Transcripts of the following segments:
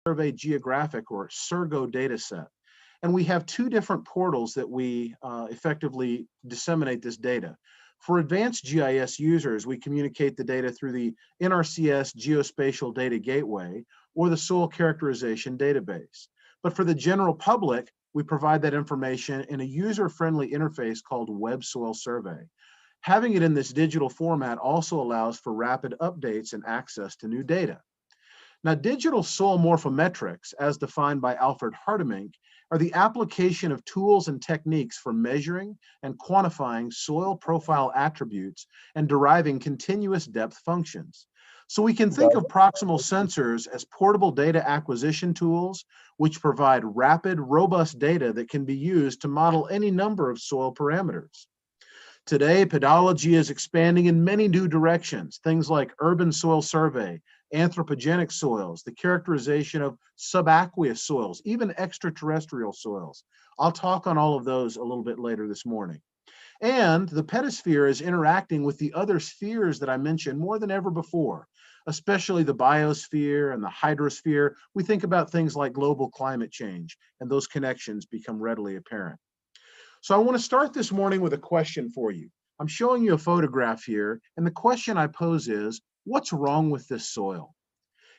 Survey Geographic or SURGO dataset. And we have two different portals that we effectively disseminate this data. For advanced GIS users, we communicate the data through the NRCS Geospatial Data Gateway or the Soil Characterization Database. But for the general public, we provide that information in a user-friendly interface called Web Soil Survey. Having it in this digital format also allows for rapid updates and access to new data. Now, digital soil morphometrics, as defined by Alfred Hartemink, are the application of tools and techniques for measuring and quantifying soil profile attributes and deriving continuous depth functions. So we can think of proximal sensors as portable data acquisition tools, which provide rapid, robust data that can be used to model any number of soil parameters. Today, pedology is expanding in many new directions, things like urban soil survey, anthropogenic soils, the characterization of subaqueous soils, even extraterrestrial soils. I'll talk on all of those a little bit later this morning. And the pedosphere is interacting with the other spheres that I mentioned more than ever before, especially the biosphere and the hydrosphere. We think about things like global climate change, and those connections become readily apparent. So I want to start this morning with a question for you. I'm showing you a photograph here, and the question I pose is, what's wrong with this soil?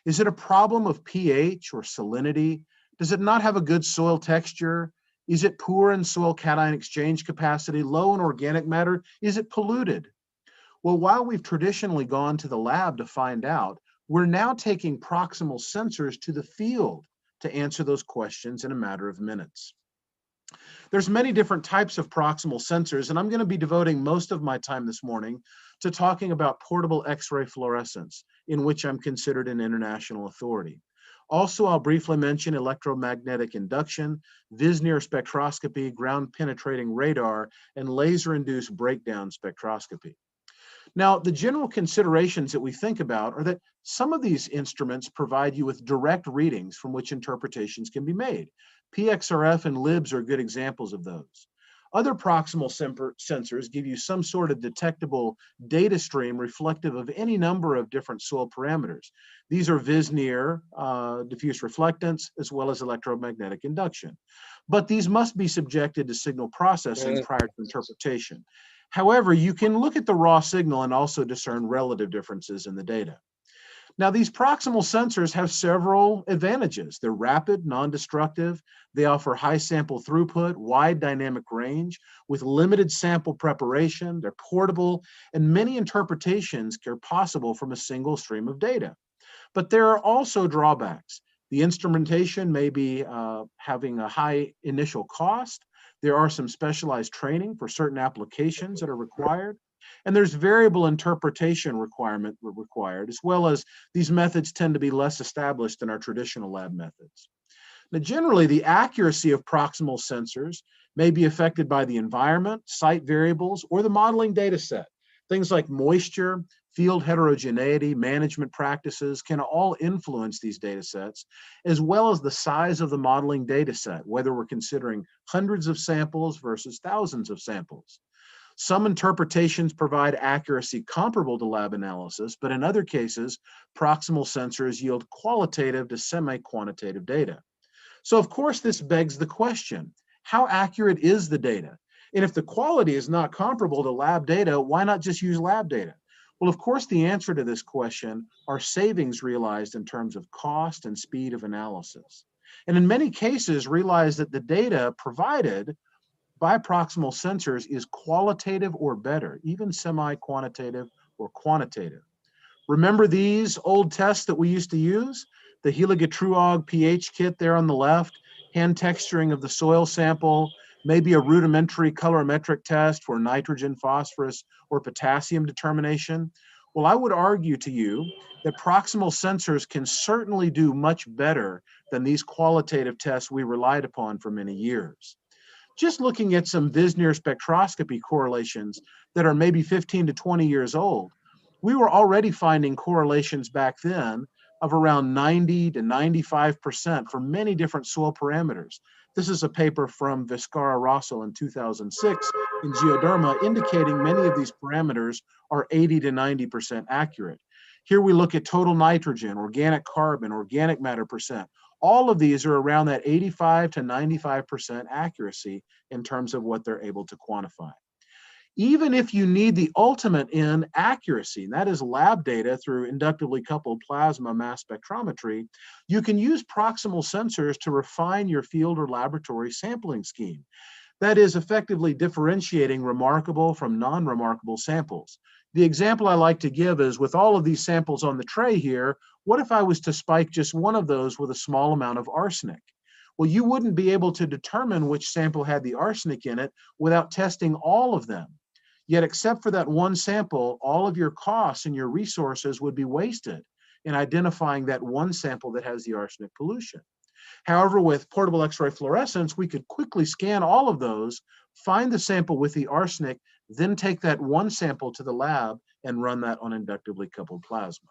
Is it a problem of pH or salinity? Does it not have a good soil texture? Is it poor in soil cation exchange capacity, low in organic matter? Is it polluted? Well, while we've traditionally gone to the lab to find out, we're now taking proximal sensors to the field to answer those questions in a matter of minutes. There's many different types of proximal sensors, and I'm going to be devoting most of my time this morning to talking about portable X-ray fluorescence, in which I'm considered an international authority. Also, I'll briefly mention electromagnetic induction, Vis-Nier spectroscopy, ground-penetrating radar, and laser-induced breakdown spectroscopy. Now, the general considerations that we think about are that some of these instruments provide you with direct readings from which interpretations can be made. PXRF and LIBS are good examples of those. Other proximal sensors give you some sort of detectable data stream reflective of any number of different soil parameters. These are Vis-Nier, diffuse reflectance, as well as electromagnetic induction. But these must be subjected to signal processing prior to interpretation. However, you can look at the raw signal and also discern relative differences in the data. Now, these proximal sensors have several advantages. They're rapid, non-destructive. They offer high sample throughput, wide dynamic range, with limited sample preparation. They're portable, and many interpretations are possible from a single stream of data. But there are also drawbacks. The instrumentation may be having a high initial cost. There are some specialized training for certain applications that are required. And there's variable interpretation required, as well as these methods tend to be less established than our traditional lab methods. Now, generally, the accuracy of proximal sensors may be affected by the environment, site variables, or the modeling data set. Things like moisture, field heterogeneity, management practices can all influence these data sets, as well as the size of the modeling data set, whether we're considering hundreds of samples versus thousands of samples. Some interpretations provide accuracy comparable to lab analysis, but in other cases, proximal sensors yield qualitative to semi-quantitative data. So of course, this begs the question, how accurate is the data? And if the quality is not comparable to lab data, why not just use lab data? Well, of course, the answer to this question are savings realized in terms of cost and speed of analysis. And in many cases, realize that the data provided by proximal sensors is qualitative or better, even semi-quantitative or quantitative. Remember these old tests that we used to use? The Heligatruog pH kit there on the left, hand texturing of the soil sample, maybe a rudimentary colorimetric test for nitrogen, phosphorus, or potassium determination. Well, I would argue to you that proximal sensors can certainly do much better than these qualitative tests we relied upon for many years. Just looking at some Vis-Nier spectroscopy correlations that are maybe 15 to 20 years old, we were already finding correlations back then of around 90 to 95% for many different soil parameters. This is a paper from Vizcarra-Rossell in 2006 in Geoderma indicating many of these parameters are 80 to 90% accurate. Here we look at total nitrogen, organic carbon, organic matter percent. All of these are around that 85 to 95% accuracy in terms of what they're able to quantify. Even if you need the ultimate in accuracy, and that is lab data through inductively coupled plasma mass spectrometry, you can use proximal sensors to refine your field or laboratory sampling scheme. That is effectively differentiating remarkable from non-remarkable samples. The example I like to give is with all of these samples on the tray here, what if I was to spike just one of those with a small amount of arsenic? Well, you wouldn't be able to determine which sample had the arsenic in it without testing all of them. Yet, except for that one sample, all of your costs and your resources would be wasted in identifying that one sample that has the arsenic pollution. However, with portable X-ray fluorescence, we could quickly scan all of those, find the sample with the arsenic, then take that one sample to the lab and run that on inductively coupled plasma.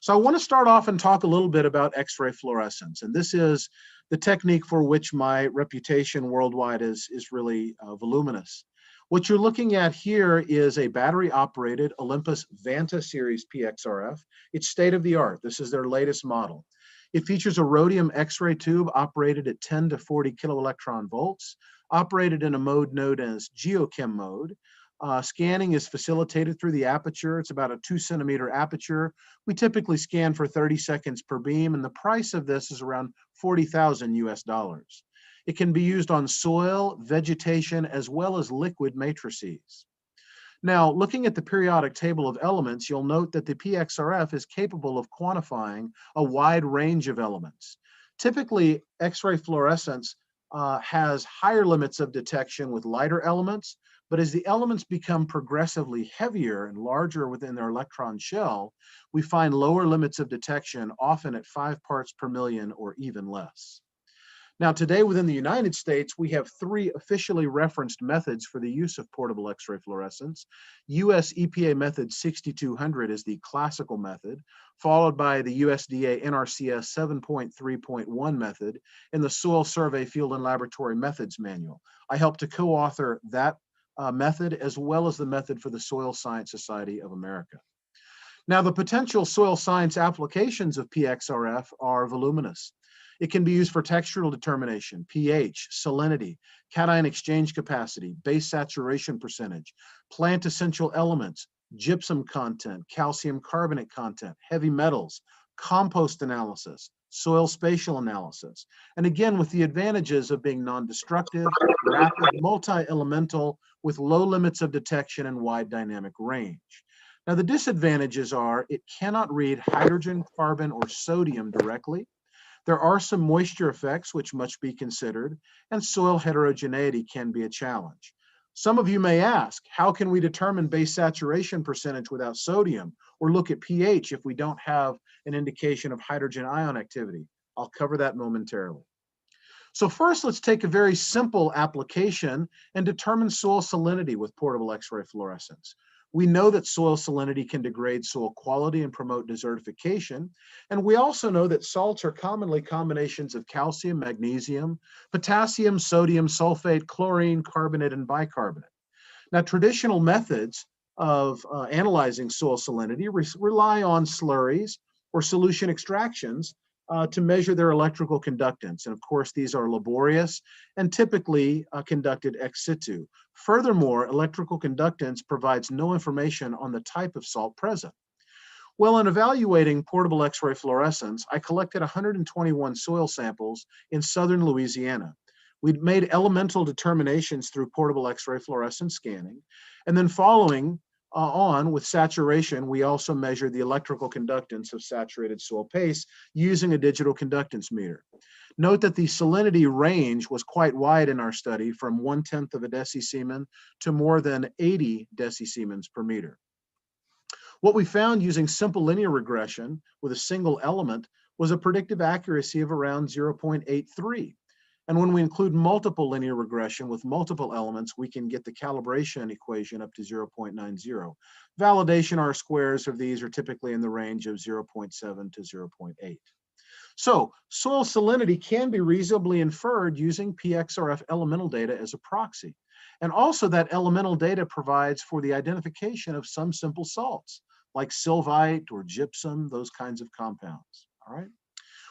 So I want to start off and talk a little bit about X-ray fluorescence. And this is the technique for which my reputation worldwide is really voluminous. What you're looking at here is a battery-operated Olympus Vanta series PXRF. It's state-of-the-art. This is their latest model. It features a rhodium X-ray tube operated at 10 to 40 kiloelectron volts, operated in a mode known as geochem mode. Scanning is facilitated through the aperture. It's about a 2-centimeter aperture. We typically scan for 30 seconds per beam, and the price of this is around 40,000 US dollars. It can be used on soil, vegetation, as well as liquid matrices. Now, looking at the periodic table of elements, you'll note that the PXRF is capable of quantifying a wide range of elements. Typically, X-ray fluorescence has higher limits of detection with lighter elements, but as the elements become progressively heavier and larger within their electron shell, we find lower limits of detection, often at 5 parts per million or even less. Now, today within the United States, we have 3 officially referenced methods for the use of portable X-ray fluorescence. US EPA method 6200 is the classical method, followed by the USDA NRCS 7.3.1 method and the Soil Survey Field and Laboratory Methods Manual. I helped to co-author that method as well as the method for the Soil Science Society of America. Now, the potential soil science applications of PXRF are voluminous. It can be used for textural determination, pH, salinity, cation exchange capacity, base saturation percentage, plant essential elements, gypsum content, calcium carbonate content, heavy metals, compost analysis, soil spatial analysis. And again, with the advantages of being non-destructive, rapid, multi-elemental, with low limits of detection and wide dynamic range. Now, the disadvantages are it cannot read hydrogen, carbon, or sodium directly. There are some moisture effects which must be considered, and soil heterogeneity can be a challenge. Some of you may ask, how can we determine base saturation percentage without sodium, or look at pH if we don't have an indication of hydrogen ion activity? I'll cover that momentarily. So first, let's take a very simple application and determine soil salinity with portable X-ray fluorescence. We know that soil salinity can degrade soil quality and promote desertification. And we also know that salts are commonly combinations of calcium, magnesium, potassium, sodium, sulfate, chlorine, carbonate, and bicarbonate. Now, traditional methods of analyzing soil salinity rely on slurries or solution extractions to measure their electrical conductance. And of course, these are laborious and typically conducted ex situ. Furthermore, electrical conductance provides no information on the type of salt present. Well, in evaluating portable X-ray fluorescence, I collected 121 soil samples in southern Louisiana. We'd made elemental determinations through portable X-ray fluorescence scanning, and then following on with saturation, we also measured the electrical conductance of saturated soil paste using a digital conductance meter. Note that the salinity range was quite wide in our study, from 1/10 of a decisiemens to more than 80 decisiemens per meter. What we found using simple linear regression with a single element was a predictive accuracy of around 0.83. And when we include multiple linear regression with multiple elements, we can get the calibration equation up to 0.90. Validation R-squares of these are typically in the range of 0.7 to 0.8. So soil salinity can be reasonably inferred using PXRF elemental data as a proxy. And also that elemental data provides for the identification of some simple salts like sylvite or gypsum, those kinds of compounds, all right?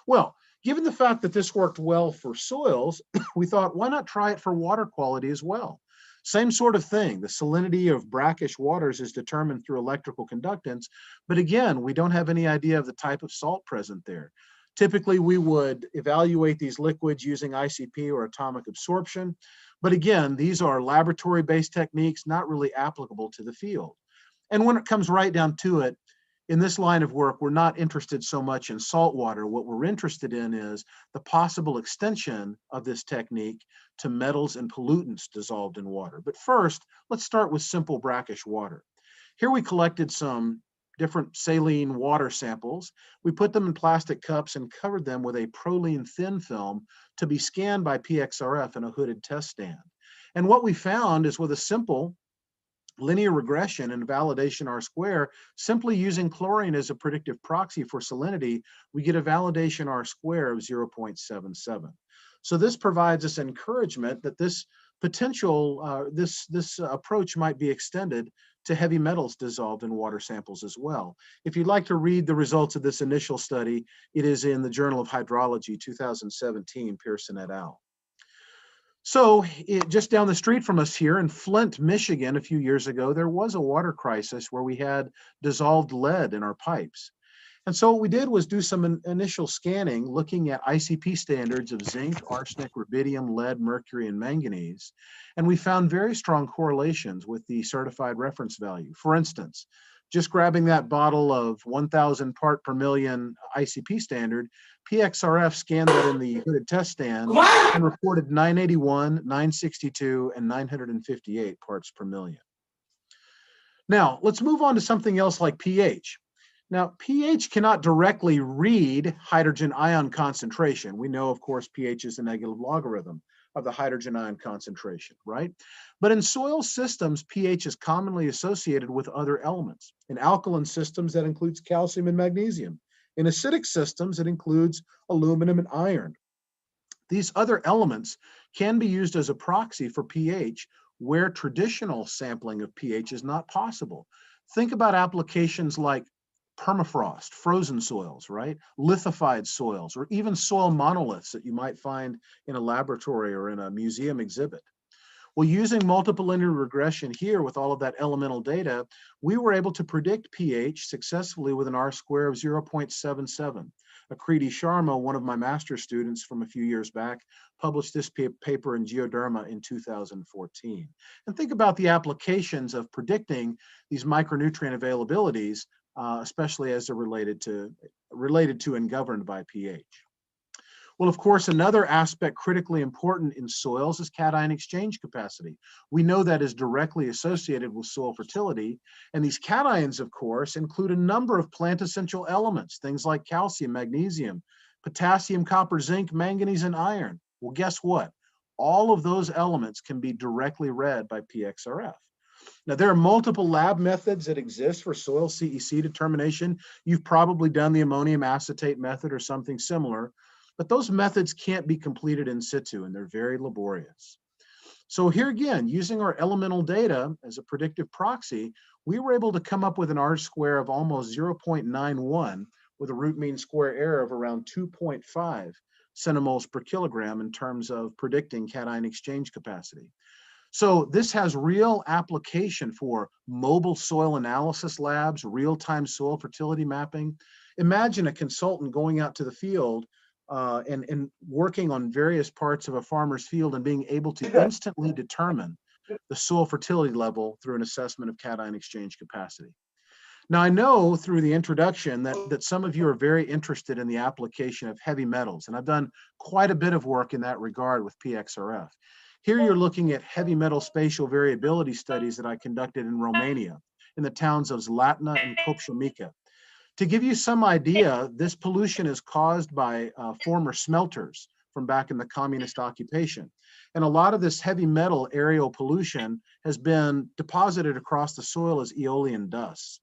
Well, Given the fact that this worked well for soils, we thought, why not try it for water quality as well? Same sort of thing. The salinity of brackish waters is determined through electrical conductance, but again, we don't have any idea of the type of salt present there. Typically, we would evaluate these liquids using ICP or atomic absorption, but again, these are laboratory-based techniques, not really applicable to the field. And when it comes right down to it, in this line of work, we're not interested so much in salt water. What we're interested in is the possible extension of this technique to metals and pollutants dissolved in water. But first, let's start with simple brackish water. Here we collected some different saline water samples. We put them in plastic cups and covered them with a proline thin film to be scanned by PXRF in a hooded test stand. And what we found is with a simple linear regression and validation R-square, simply using chlorine as a predictive proxy for salinity, we get a validation R-square of 0.77. So this provides us encouragement that this potential, this approach might be extended to heavy metals dissolved in water samples as well. If you'd like to read the results of this initial study, it is in the Journal of Hydrology 2017, Pearson et al. So just down the street from us here in Flint, Michigan, a few years ago, there was a water crisis where we had dissolved lead in our pipes. And so what we did was do some initial scanning, looking at ICP standards of zinc, arsenic, rubidium, lead, mercury, and manganese. And we found very strong correlations with the certified reference value. For instance, just grabbing that bottle of 1,000 part per million ICP standard, PXRF scanned that in the hooded test stand and reported 981, 962, and 958 parts per million. Now, let's move on to something else like pH. Now, pH cannot directly read hydrogen ion concentration. We know, of course, pH is the negative logarithm of the hydrogen ion concentration, right? But in soil systems, pH is commonly associated with other elements. In alkaline systems, that includes calcium and magnesium. In acidic systems, it includes aluminum and iron. These other elements can be used as a proxy for pH where traditional sampling of pH is not possible. Think about applications like permafrost, frozen soils, right? Lithified soils, or even soil monoliths that you might find in a laboratory or in a museum exhibit. Well, using multiple linear regression here with all of that elemental data, we were able to predict pH successfully with an R-square of 0.77. Akriti Sharma, one of my master's students from a few years back, published this paper in Geoderma in 2014. And think about the applications of predicting these micronutrient availabilities, especially as they're related to and governed by pH. Well, of course, another aspect critically important in soils is cation exchange capacity. We know that is directly associated with soil fertility, and these cations, of course, include a number of plant essential elements, things like calcium, magnesium, potassium, copper, zinc, manganese, and iron. Well, guess what? All of those elements can be directly read by PXRF. Now, there are multiple lab methods that exist for soil CEC determination. You've probably done the ammonium acetate method or something similar, but those methods can't be completed in situ, and they're very laborious. So here again, using our elemental data as a predictive proxy, we were able to come up with an R-square of almost 0.91 with a root mean square error of around 2.5 centimoles per kilogram in terms of predicting cation exchange capacity. So this has real application for mobile soil analysis labs, real-time soil fertility mapping. Imagine a consultant going out to the field and working on various parts of a farmer's field and being able to instantly determine the soil fertility level through an assessment of cation exchange capacity. Now, I know through the introduction that some of you are very interested in the application of heavy metals, and I've done quite a bit of work in that regard with PXRF. Here you're looking at heavy metal spatial variability studies that I conducted in Romania, in the towns of Zlatna and Kopshamica. To give you some idea, this pollution is caused by former smelters from back in the communist occupation. And a lot of this heavy metal aerial pollution has been deposited across the soil as aeolian dust.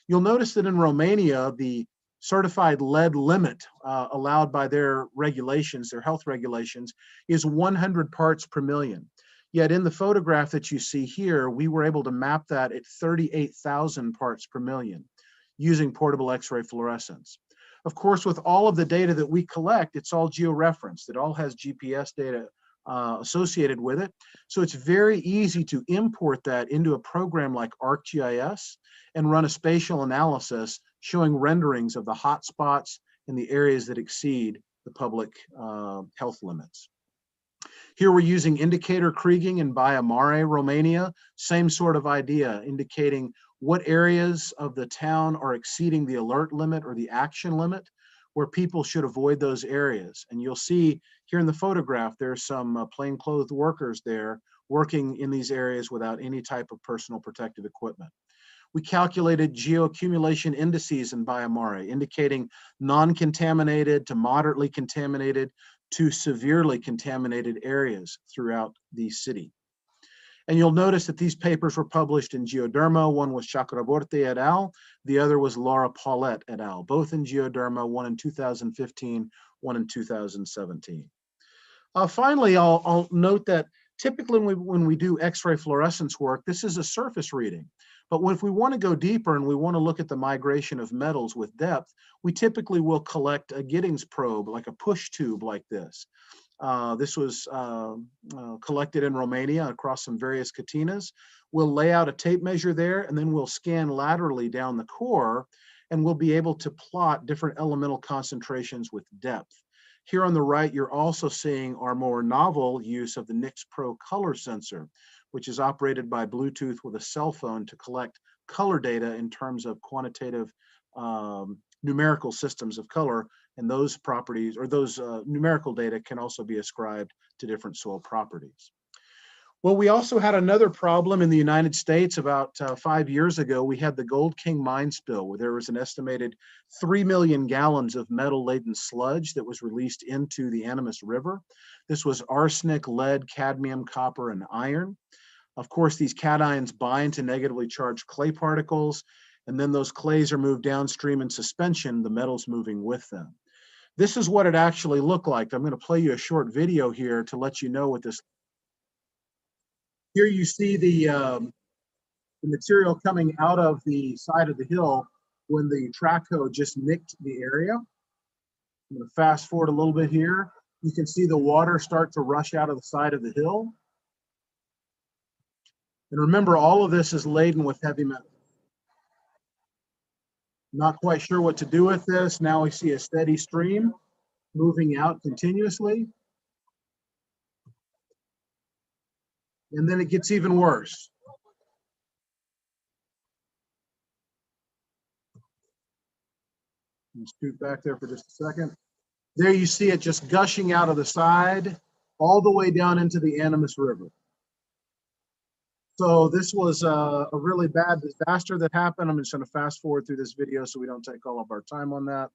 You'll notice that in Romania, the certified lead limit allowed by their regulations, their health regulations, is 100 parts per million. Yet in the photograph that you see here, we were able to map that at 38,000 parts per million using portable X-ray fluorescence. Of course, with all of the data that we collect, it's all georeferenced. It all has GPS data associated with it. So it's very easy to import that into a program like ArcGIS and run a spatial analysis showing renderings of the hot spots in the areas that exceed the public health limits. Here we're using indicator Kriging in Baia, Mare, Romania. Same sort of idea, indicating what areas of the town are exceeding the alert limit or the action limit, where people should avoid those areas. And you'll see here in the photograph, there's some plainclothed workers there working in these areas without any type of personal protective equipment. We calculated geoaccumulation indices in Baia Mare, indicating non-contaminated to moderately contaminated to severely contaminated areas throughout the city. And you'll notice that these papers were published in Geoderma. One was Chakraborty et al. The other was Laura Paulette et al., both in Geoderma, one in 2015, one in 2017. Finally, I'll note that typically when we do X-ray fluorescence work, this is a surface reading. But if we want to go deeper and we want to look at the migration of metals with depth, we typically will collect a Giddings probe, like a push tube like this. This was collected in Romania across some various Catenas. We'll lay out a tape measure there, and then we'll scan laterally down the core, and we'll be able to plot different elemental concentrations with depth. Here on the right, you're also seeing our more novel use of the NIX Pro color sensor, which is operated by Bluetooth with a cell phone to collect color data in terms of quantitative numerical systems of color. And those properties, or those numerical data, can also be ascribed to different soil properties. Well, we also had another problem in the United States about 5 years ago. We had the Gold King mine spill, where there was an estimated 3 million gallons of metal-laden sludge that was released into the Animas River. This was arsenic, lead, cadmium, copper, and iron. Of course, these cations bind to negatively charged clay particles, and then those clays are moved downstream in suspension, the metals moving with them. This is what it actually looked like. I'm going to play you a short video here to let you know what this. Here you see the material coming out of the side of the hill when the track hoe just nicked the area. I'm going to fast forward a little bit here. You can see the water start to rush out of the side of the hill. And remember, all of this is laden with heavy metal. Not quite sure what to do with this. Now we see a steady stream moving out continuously. And then it gets even worse. Let's scoot back there for just a second. There you see it just gushing out of the side all the way down into the Animas River. So this was a really bad disaster that happened. I'm just going to fast forward through this video so we don't take all of our time on that.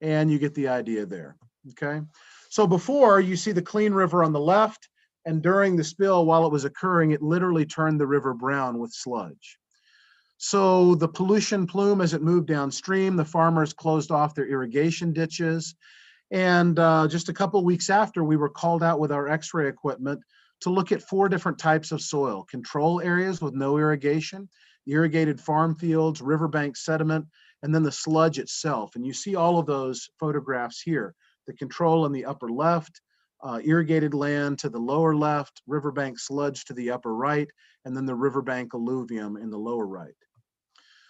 And you get the idea there, okay? So before, you see the clean river on the left, and during the spill, while it was occurring, it literally turned the river brown with sludge. So the pollution plume, as it moved downstream, the farmers closed off their irrigation ditches. And just a couple of weeks after, we were called out with our X-ray equipment to look at 4 different types of soil: control areas with no irrigation, irrigated farm fields, riverbank sediment, and then the sludge itself. And you see all of those photographs here: the control in the upper left, irrigated land to the lower left, riverbank sludge to the upper right, and then the riverbank alluvium in the lower right.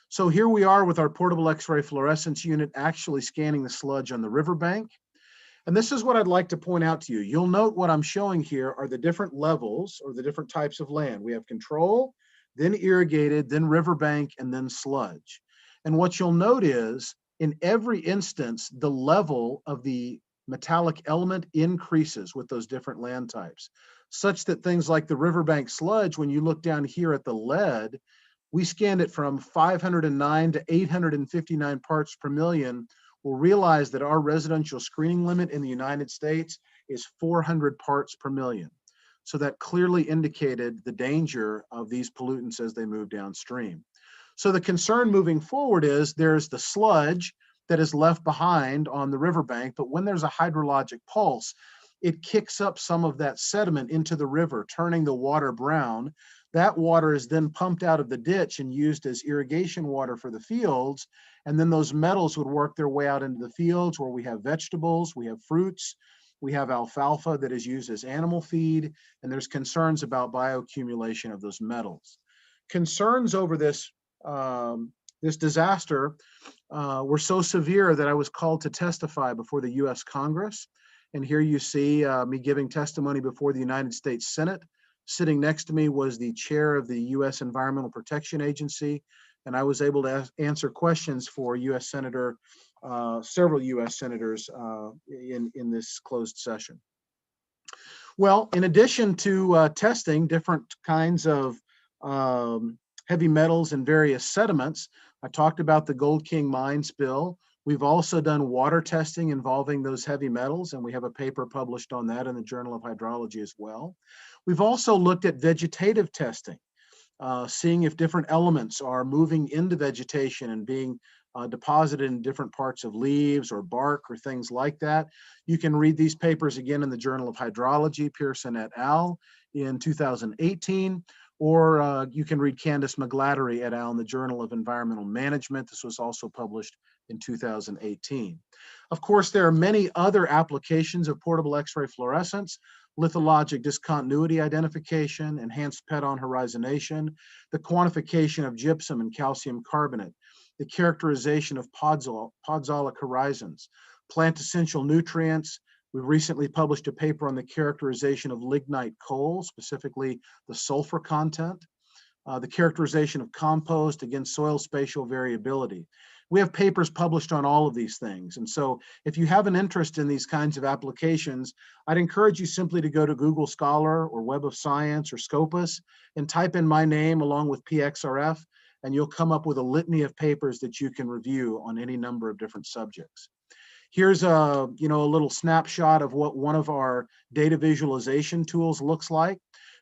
So here we are with our portable X-ray fluorescence unit actually scanning the sludge on the riverbank. And this is what I'd like to point out to you. You'll note what I'm showing here are the different levels or the different types of land. We have control, then irrigated, then riverbank, and then sludge. And what you'll note is, in every instance, the level of the metallic element increases with those different land types, such that things like the riverbank sludge, when you look down here at the lead, we scanned it from 509 to 859 parts per million. We'll realize that our residential screening limit in the United States is 400 parts per million. So that clearly indicated the danger of these pollutants as they move downstream. So the concern moving forward is there's the sludge that is left behind on the riverbank, but when there's a hydrologic pulse, it kicks up some of that sediment into the river, turning the water brown. That water is then pumped out of the ditch and used as irrigation water for the fields. And then those metals would work their way out into the fields where we have vegetables, we have fruits, we have alfalfa that is used as animal feed, and there's concerns about bioaccumulation of those metals. Concerns over this, this disaster were so severe that I was called to testify before the US Congress. And here you see me giving testimony before the United States Senate. Sitting next to me was the chair of the US Environmental Protection Agency, and I was able to answer questions for US Senator, several US Senators in this closed session. Well, in addition to testing different kinds of heavy metals and various sediments, I talked about the Gold King mine spill. We've also done water testing involving those heavy metals, and we have a paper published on that in the Journal of Hydrology as well. We've also looked at vegetative testing, seeing if different elements are moving into vegetation and being deposited in different parts of leaves or bark or things like that. You can read these papers again in the Journal of Hydrology, Pearson et al. In 2018. Or you can read Candace McGladdery et al. In the Journal of Environmental Management. This was also published in 2018. Of course, there are many other applications of portable X-ray fluorescence: lithologic discontinuity identification, enhanced PET-on horizonation, the quantification of gypsum and calcium carbonate, the characterization of podzolic horizons, plant essential nutrients. We recently published a paper on the characterization of lignite coal, specifically the sulfur content, the characterization of compost against soil spatial variability. We have papers published on all of these things. And so if you have an interest in these kinds of applications, I'd encourage you simply to go to Google Scholar or Web of Science or Scopus and type in my name along with PXRF, and you'll come up with a litany of papers that you can review on any number of different subjects. Here's a little snapshot of what one of our data visualization tools looks like.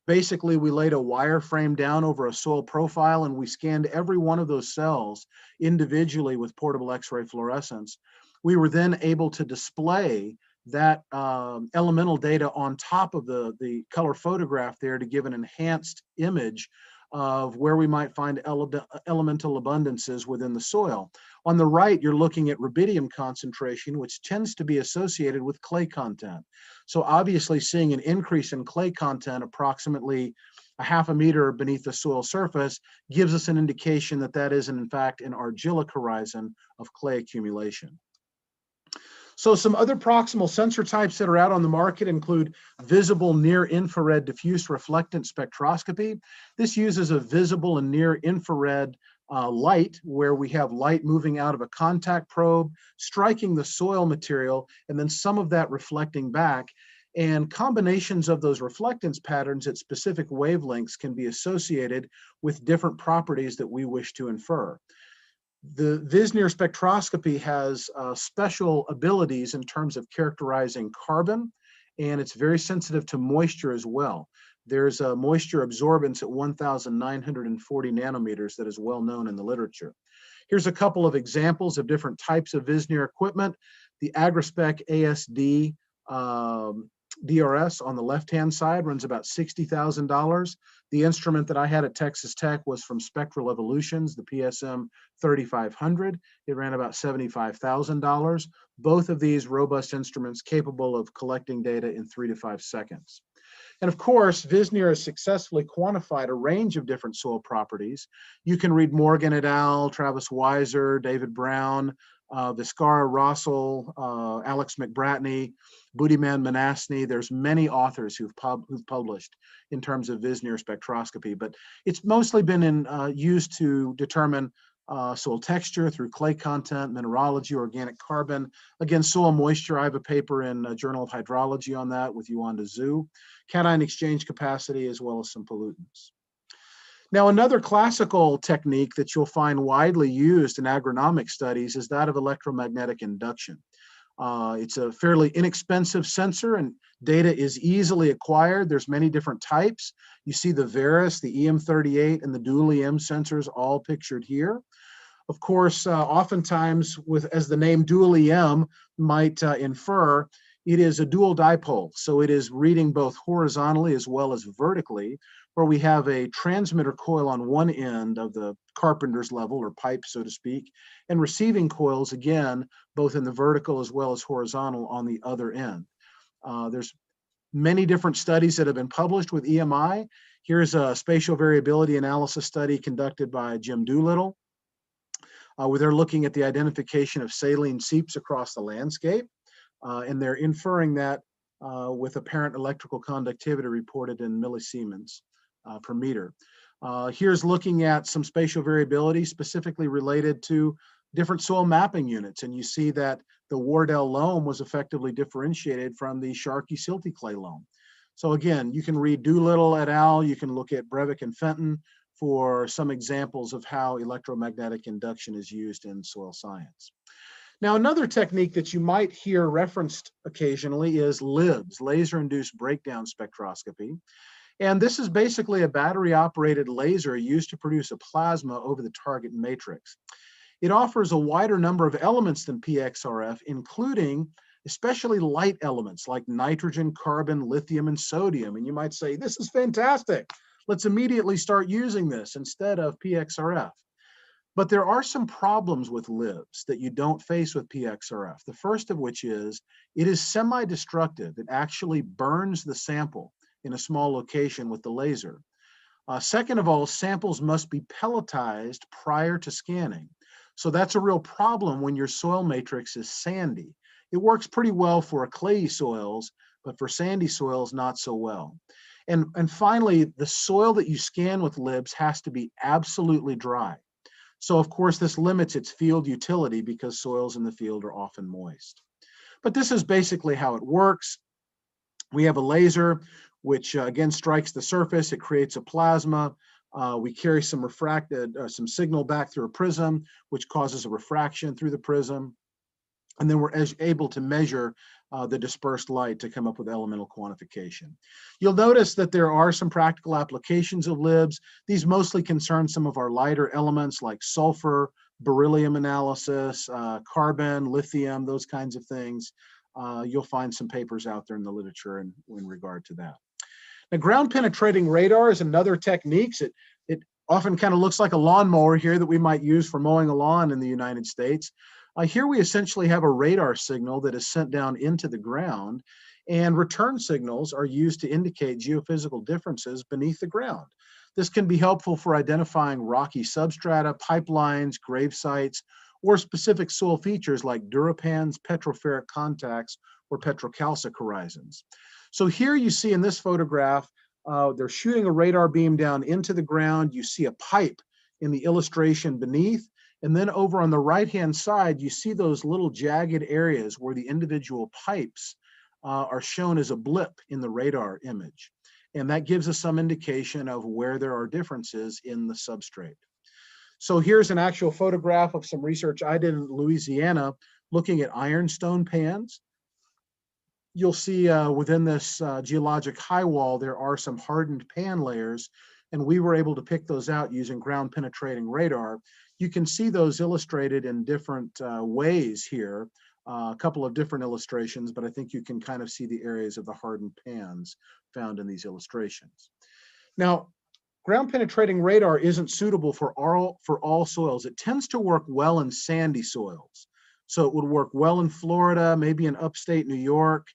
Basically, we laid a wireframe down over a soil profile and we scanned every one of those cells individually with portable X-ray fluorescence. We were then able to display that elemental data on top of the color photograph there to give an enhanced image of where we might find elemental abundances within the soil. On the right, you're looking at rubidium concentration, which tends to be associated with clay content. So obviously seeing an increase in clay content approximately a half a meter beneath the soil surface gives us an indication that that is in fact an argillic horizon of clay accumulation. So some other proximal sensor types that are out on the market include visible near-infrared diffuse reflectance spectroscopy. This uses a visible and near-infrared light, where we have light moving out of a contact probe, striking the soil material, and then some of that reflecting back. And combinations of those reflectance patterns at specific wavelengths can be associated with different properties that we wish to infer. The Vis-Near spectroscopy has special abilities in terms of characterizing carbon, and it's very sensitive to moisture as well. There's a moisture absorbance at 1,940 nanometers that is well known in the literature. Here's a couple of examples of different types of Vis-Near equipment. The AgriSpec ASD DRS on the left-hand side runs about $60,000. The instrument that I had at Texas Tech was from Spectral Evolutions, the PSM 3500. It ran about $75,000. Both of these robust instruments capable of collecting data in 3 to 5 seconds. And of course, Vis-Near has successfully quantified a range of different soil properties. You can read Morgan et al., Travis Weiser, David Brown, Viscara Rossel, Alex McBratney, Budiman Manasny. There's many authors who've published in terms of Vis-Near spectroscopy, but it's mostly been used to determine soil texture through clay content, mineralogy, organic carbon. Again, soil moisture, I have a paper in Journal of Hydrology on that with Yuanda Zhu. Cation exchange capacity, as well as some pollutants. Now, another classical technique that you'll find widely used in agronomic studies is that of electromagnetic induction. It's a fairly inexpensive sensor and data is easily acquired. There's many different types. You see the Veris, the EM38, and the dual EM sensors all pictured here. Of course, oftentimes, as the name dual EM might infer, it is a dual dipole. So it is reading both horizontally as well as vertically, where we have a transmitter coil on one end of the carpenter's level or pipe, so to speak, and receiving coils, again, both in the vertical as well as horizontal on the other end. There's many different studies that have been published with EMI. Here's a spatial variability analysis study conducted by Jim Doolittle, where they're looking at the identification of saline seeps across the landscape, and they're inferring that with apparent electrical conductivity reported in millisiemens per meter. Here's looking at some spatial variability specifically related to different soil mapping units, and you see that the Wardell loam was effectively differentiated from the Sharkey silty clay loam. So again, you can read Doolittle et al., you can look at Breivik and Fenton for some examples of how electromagnetic induction is used in soil science. Now, another technique that you might hear referenced occasionally is LIBS, laser-induced breakdown spectroscopy. And this is basically a battery-operated laser used to produce a plasma over the target matrix. It offers a wider number of elements than PXRF, including especially light elements like nitrogen, carbon, lithium, and sodium. And you might say, this is fantastic. Let's immediately start using this instead of PXRF. But there are some problems with LIBS that you don't face with PXRF. The first of which is it is semi-destructive. It actually burns the sample in a small location with the laser. Second of all, samples must be pelletized prior to scanning. So that's a real problem when your soil matrix is sandy. It works pretty well for clayey soils, but for sandy soils, not so well. And finally, the soil that you scan with LIBS has to be absolutely dry. So of course, this limits its field utility because soils in the field are often moist. But this is basically how it works. We have a laser, which again strikes the surface. It creates a plasma. We carry some some signal back through a prism, which causes a refraction through the prism. And then we're able to measure the dispersed light to come up with elemental quantification. You'll notice that there are some practical applications of LIBS. These mostly concern some of our lighter elements like sulfur, beryllium analysis, carbon, lithium, those kinds of things. You'll find some papers out there in the literature in regard to that. Now, ground penetrating radar is another technique. It often kind of looks like a lawnmower here that we might use for mowing a lawn in the United States. Here we essentially have a radar signal that is sent down into the ground, and return signals are used to indicate geophysical differences beneath the ground. This can be helpful for identifying rocky substrata, pipelines, grave sites, or specific soil features like durapans, petroferric contacts, or petrocalcic horizons. So here you see in this photograph, they're shooting a radar beam down into the ground. You see a pipe in the illustration beneath. And then over on the right-hand side, you see those little jagged areas where the individual pipes are shown as a blip in the radar image. And that gives us some indication of where there are differences in the substrate. So here's an actual photograph of some research I did in Louisiana looking at ironstone pans. You'll see within this geologic high wall, there are some hardened pan layers, and we were able to pick those out using ground penetrating radar. You can see those illustrated in different ways here, a couple of different illustrations, but I think you can kind of see the areas of the hardened pans found in these illustrations. Now, ground penetrating radar isn't suitable for all soils. It tends to work well in sandy soils. So it would work well in Florida, maybe in upstate New York,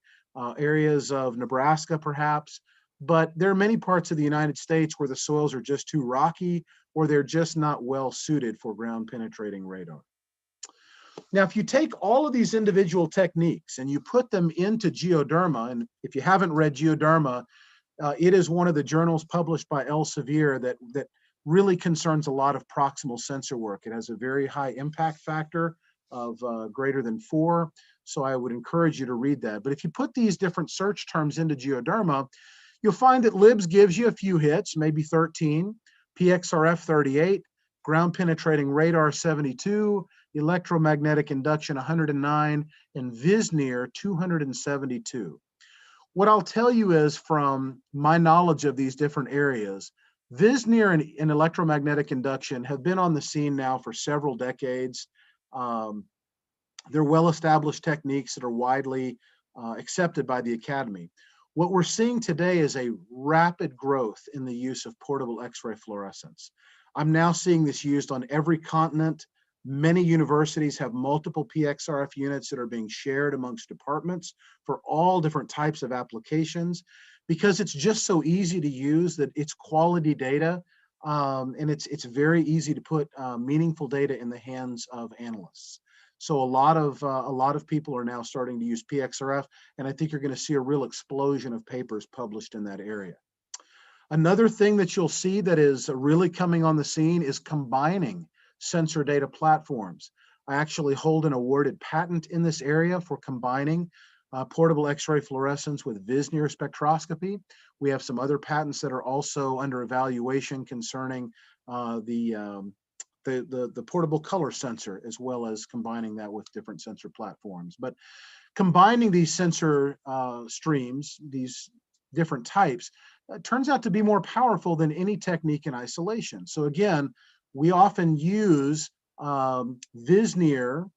areas of Nebraska perhaps, but there are many parts of the United States where the soils are just too rocky or they're just not well suited for ground penetrating radar. Now, if you take all of these individual techniques and you put them into Geoderma, and if you haven't read Geoderma, it is one of the journals published by Elsevier that really concerns a lot of proximal sensor work. It has a very high impact factor of greater than 4. So I would encourage you to read that. But if you put these different search terms into Geoderma, you'll find that LIBS gives you a few hits, maybe 13, PXRF 38, ground penetrating radar 72, electromagnetic induction 109, and VISNIR 272. What I'll tell you is from my knowledge of these different areas, VISNIR and electromagnetic induction have been on the scene now for several decades. They're well-established techniques that are widely accepted by the Academy. What we're seeing today is a rapid growth in the use of portable X-ray fluorescence. I'm now seeing this used on every continent. Many universities have multiple PXRF units that are being shared amongst departments for all different types of applications, because it's just so easy to use that it's quality data, and it's very easy to put meaningful data in the hands of analysts. So a lot of people are now starting to use PXRF, and I think you're going to see a real explosion of papers published in that area. Another thing that you'll see that is really coming on the scene is combining sensor data platforms. I actually hold an awarded patent in this area for combining portable X-ray fluorescence with Visnier spectroscopy. We have some other patents that are also under evaluation concerning the portable color sensor, as well as combining that with different sensor platforms. But combining these sensor streams, these different types, turns out to be more powerful than any technique in isolation. So again, we often use Visnier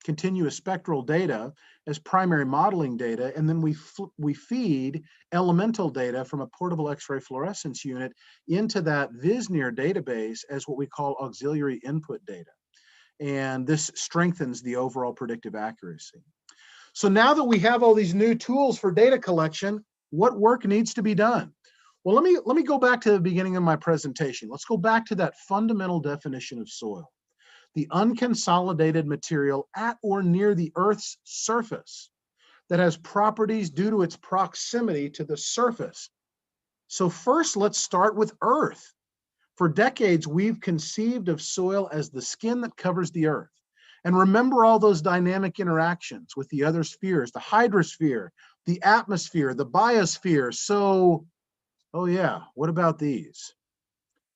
continuous spectral data as primary modeling data, and then we feed elemental data from a portable X-ray fluorescence unit into that Visnier database as what we call auxiliary input data. And this strengthens the overall predictive accuracy. So now that we have all these new tools for data collection, what work needs to be done? Well, let me go back to the beginning of my presentation. Let's go back to that fundamental definition of soil. The unconsolidated material at or near the Earth's surface that has properties due to its proximity to the surface. So first, let's start with Earth. For decades, we've conceived of soil as the skin that covers the Earth. And remember all those dynamic interactions with the other spheres, the hydrosphere, the atmosphere, the biosphere. So, oh yeah, what about these?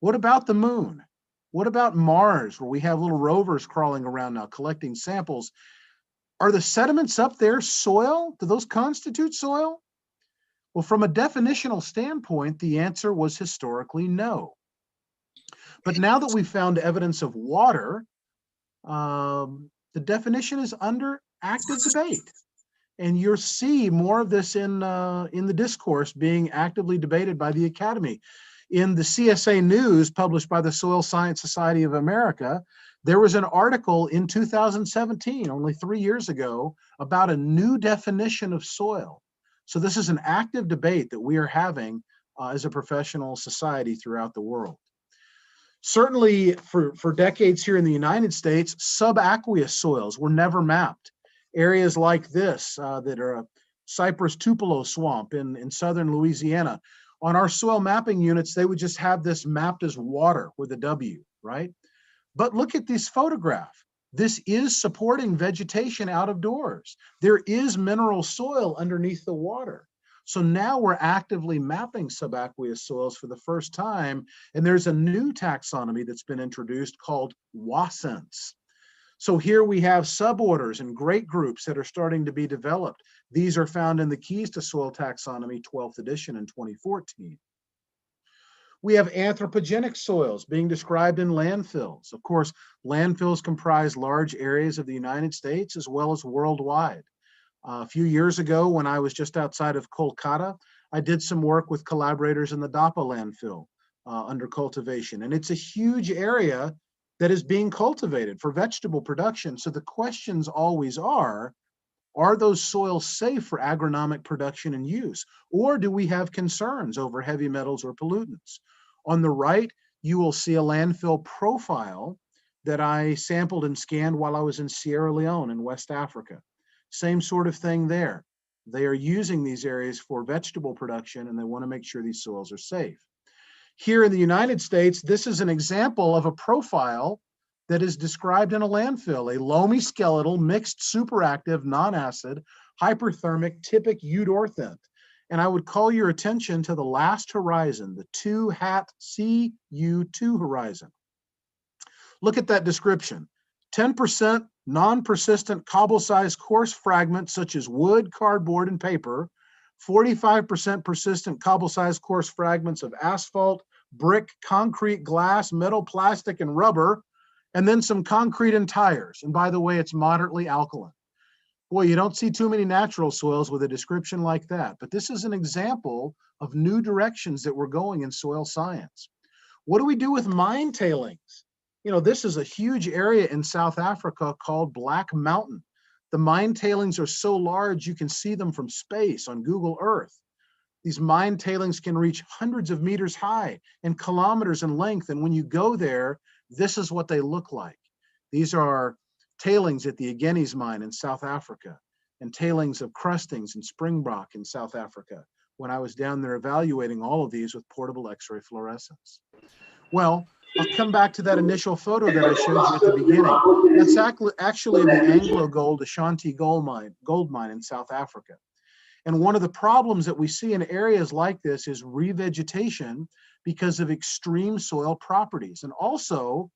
What about the moon? What about Mars, where we have little rovers crawling around now collecting samples? Are the sediments up there soil? Do those constitute soil? Well, from a definitional standpoint, the answer was historically no. But now that we've found evidence of water, the definition is under active debate. And you'll see more of this in the discourse being actively debated by the Academy. In the CSA News published by the Soil Science Society of America, there was an article in 2017, only 3 years ago, about a new definition of soil. So this is an active debate that we are having as a professional society throughout the world. Certainly for decades here in the United States, subaqueous soils were never mapped. Areas like this that are a cypress tupelo swamp in southern Louisiana, on our soil mapping units, they would just have this mapped as water with a W, right? But look at this photograph. This is supporting vegetation out of doors. There is mineral soil underneath the water. So now we're actively mapping subaqueous soils for the first time, and there's a new taxonomy that's been introduced called WASENS. So here we have suborders and great groups that are starting to be developed. These are found in the Keys to Soil Taxonomy 12th edition in 2014. We have anthropogenic soils being described in landfills. Of course, landfills comprise large areas of the United States as well as worldwide. A few years ago, when I was just outside of Kolkata, I did some work with collaborators in the Dapa landfill under cultivation. And it's a huge area that is being cultivated for vegetable production. So the questions always are those soils safe for agronomic production and use? Or do we have concerns over heavy metals or pollutants? On the right, you will see a landfill profile that I sampled and scanned while I was in Sierra Leone in West Africa. Same sort of thing there. They are using these areas for vegetable production, and they want to make sure these soils are safe. Here in the United States, this is an example of a profile that is described in a landfill, a loamy skeletal, mixed superactive, non-acid, hyperthermic, typic eudorthent. And I would call your attention to the last horizon, the 2-hat CU2 horizon. Look at that description. 10% non-persistent cobble-sized coarse fragments such as wood, cardboard, and paper, 45% persistent cobble-sized coarse fragments of asphalt, brick, concrete, glass, metal, plastic, and rubber, and then some concrete and tires. And by the way, it's moderately alkaline. Boy, you don't see too many natural soils with a description like that, but this is an example of new directions that we're going in soil science. What do we do with mine tailings? You know, this is a huge area in South Africa called Black Mountain. The mine tailings are so large you can see them from space on Google Earth. These mine tailings can reach hundreds of meters high and kilometers in length. And when you go there, this is what they look like. These are tailings at the Aggeneys mine in South Africa and tailings of crustings in Springbok in South Africa when I was down there evaluating all of these with portable X-ray fluorescence. Well, I'll come back to that initial photo that I showed you at the beginning. That's actually the Anglo-Gold Ashanti gold mine in South Africa. And one of the problems that we see in areas like this is revegetation because of extreme soil properties. And also,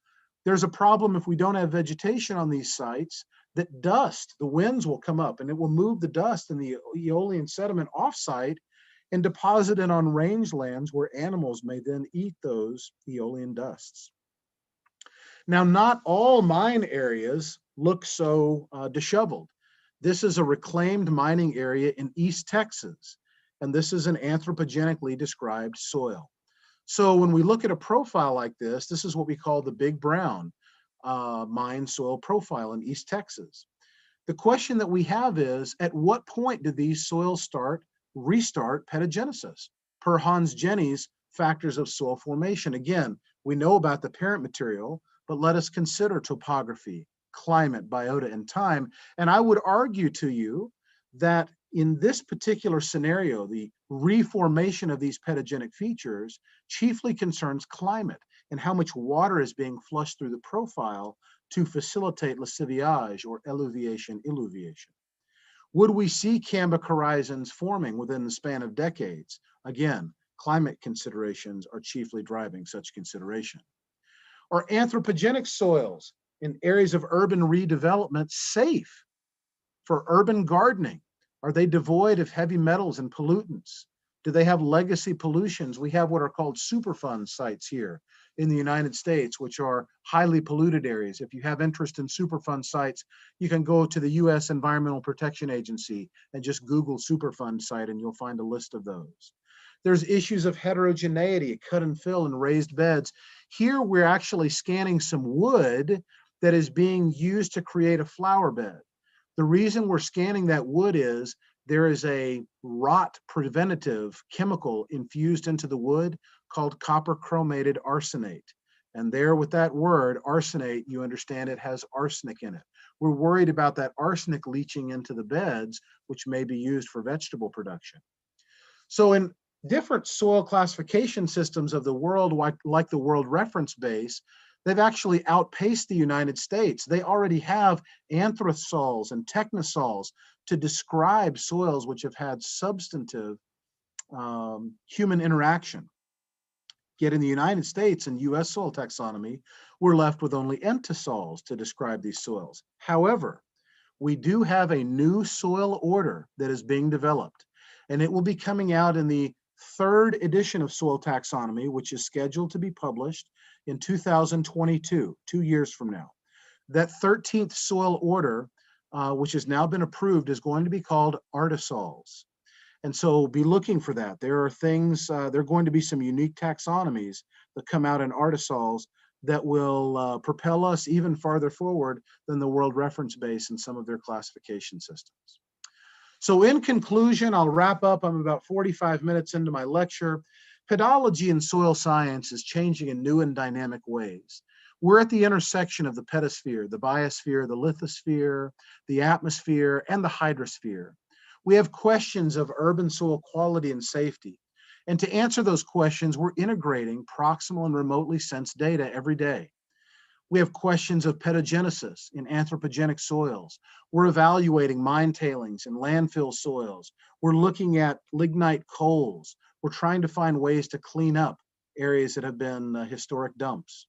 there's a problem if we don't have vegetation on these sites, that dust, the winds will come up and it will move the dust and the aeolian sediment off-site and deposit it on rangelands where animals may then eat those aeolian dusts. Now, not all mine areas look so disheveled. This is a reclaimed mining area in East Texas, and this is an anthropogenically described soil. So when we look at a profile like this, this is what we call the Big Brown mine soil profile in East Texas. The question that we have is, at what point do these soils restart petagenesis per Hans Jenny's factors of soil formation? Again, we know about the parent material, but let us consider topography, climate, biota, and time. And I would argue to you that in this particular scenario, the reformation of these petagenic features chiefly concerns climate and how much water is being flushed through the profile to facilitate lasciviage or eluviation. Would we see cambic horizons forming within the span of decades? Again, climate considerations are chiefly driving such consideration. Are anthropogenic soils in areas of urban redevelopment safe for urban gardening? Are they devoid of heavy metals and pollutants? Do they have legacy pollutions? We have what are called Superfund sites here in the United States, which are highly polluted areas. If you have interest in Superfund sites, you can go to the US Environmental Protection Agency and just Google Superfund site and you'll find a list of those. There's issues of heterogeneity, cut and fill in raised beds. Here we're actually scanning some wood that is being used to create a flower bed. The reason we're scanning that wood is there is a rot preventative chemical infused into the wood called copper chromated arsenate. And there with that word, arsenate, you understand it has arsenic in it. We're worried about that arsenic leaching into the beds, which may be used for vegetable production. So in different soil classification systems of the world, like the World Reference Base, they've actually outpaced the United States. They already have anthrosols and technosols to describe soils which have had substantive human interaction. Yet in the United States and US soil taxonomy, we're left with only entosols to describe these soils. However, we do have a new soil order that is being developed, and it will be coming out in the 3rd edition of soil taxonomy, which is scheduled to be published in 2022, 2 years from now. That 13th soil order, which has now been approved, is going to be called artisols. And so be looking for that. There are things, there are going to be some unique taxonomies that come out in artisols that will propel us even farther forward than the World Reference Base and some of their classification systems. So in conclusion, I'll wrap up. I'm about 45 minutes into my lecture. Pedology in soil science is changing in new and dynamic ways. We're at the intersection of the pedosphere, the biosphere, the lithosphere, the atmosphere, and the hydrosphere. We have questions of urban soil quality and safety. And to answer those questions, we're integrating proximal and remotely sensed data every day. We have questions of petagenesis in anthropogenic soils. We're evaluating mine tailings and landfill soils. We're looking at lignite coals. We're trying to find ways to clean up areas that have been historic dumps.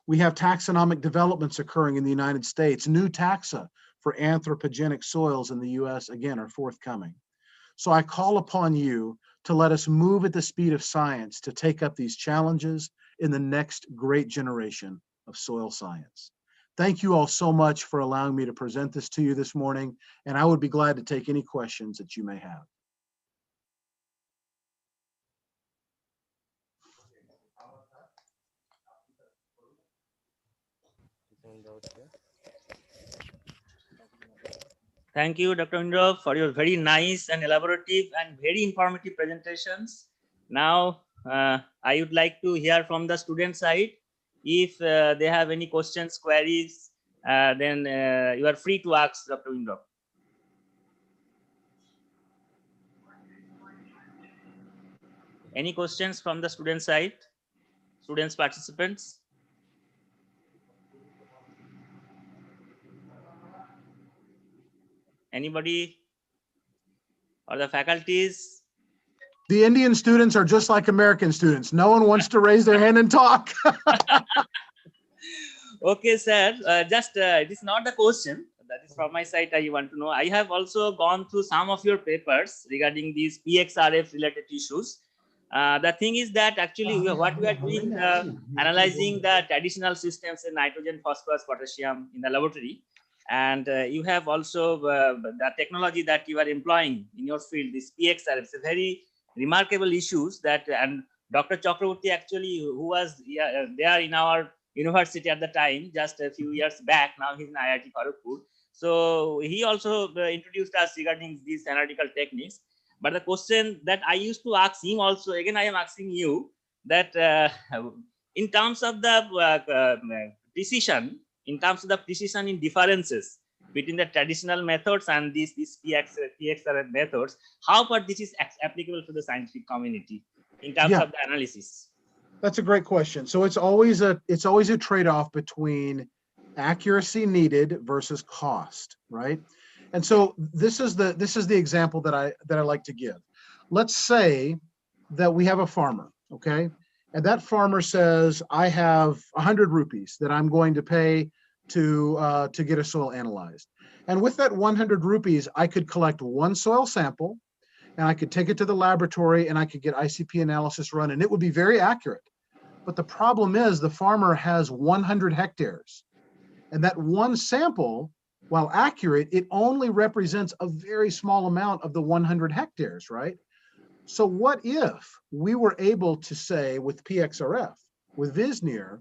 We have taxonomic developments occurring in the United States. New taxa for anthropogenic soils in the US, again, are forthcoming. So I call upon you to let us move at the speed of science to take up these challenges in the next great generation of soil science. Thank you all so much for allowing me to present this to you this morning, and I would be glad to take any questions that you may have. Thank you, Dr. Indra, for your very nice and elaborative and very informative presentations. Now, I would like to hear from the student side. If they have any questions, queries, then you are free to ask Dr. Indra. Any questions from the student side? Students, participants? Anybody? Or the faculties? The Indian students are just like American students. No one wants to raise their hand and talk. Okay, sir. It is not the question. That is from my side. I want to know. I have also gone through some of your papers regarding these PXRF related issues. The thing is that actually what we are doing, analyzing the traditional systems in nitrogen, phosphorus, potassium in the laboratory. And you have also the technology that you are employing in your field, this PXRF. It's a very remarkable issues that, and Dr. Chakraborty actually, who was there in our university at the time, just a few years back. Now he's in IIT Kharagpur. So he also introduced us regarding these analytical techniques. But the question that I used to ask him also, again, I am asking you that in terms of the precision, in differences between the traditional methods and these PXRF methods, how far this is applicable to the scientific community in terms of the analysis? That's a great question. So it's always a trade-off between accuracy needed versus cost, right? And so this is the example that I like to give. Let's say that we have a farmer, okay? And that farmer says, I have 100 rupees that I'm going to pay to get a soil analyzed. And with that 100 rupees, I could collect one soil sample, and I could take it to the laboratory, and I could get ICP analysis run, and it would be very accurate. But the problem is the farmer has 100 hectares, and that one sample, while accurate, it only represents a very small amount of the 100 hectares, right? So what if we were able to say with PXRF, with Visneer,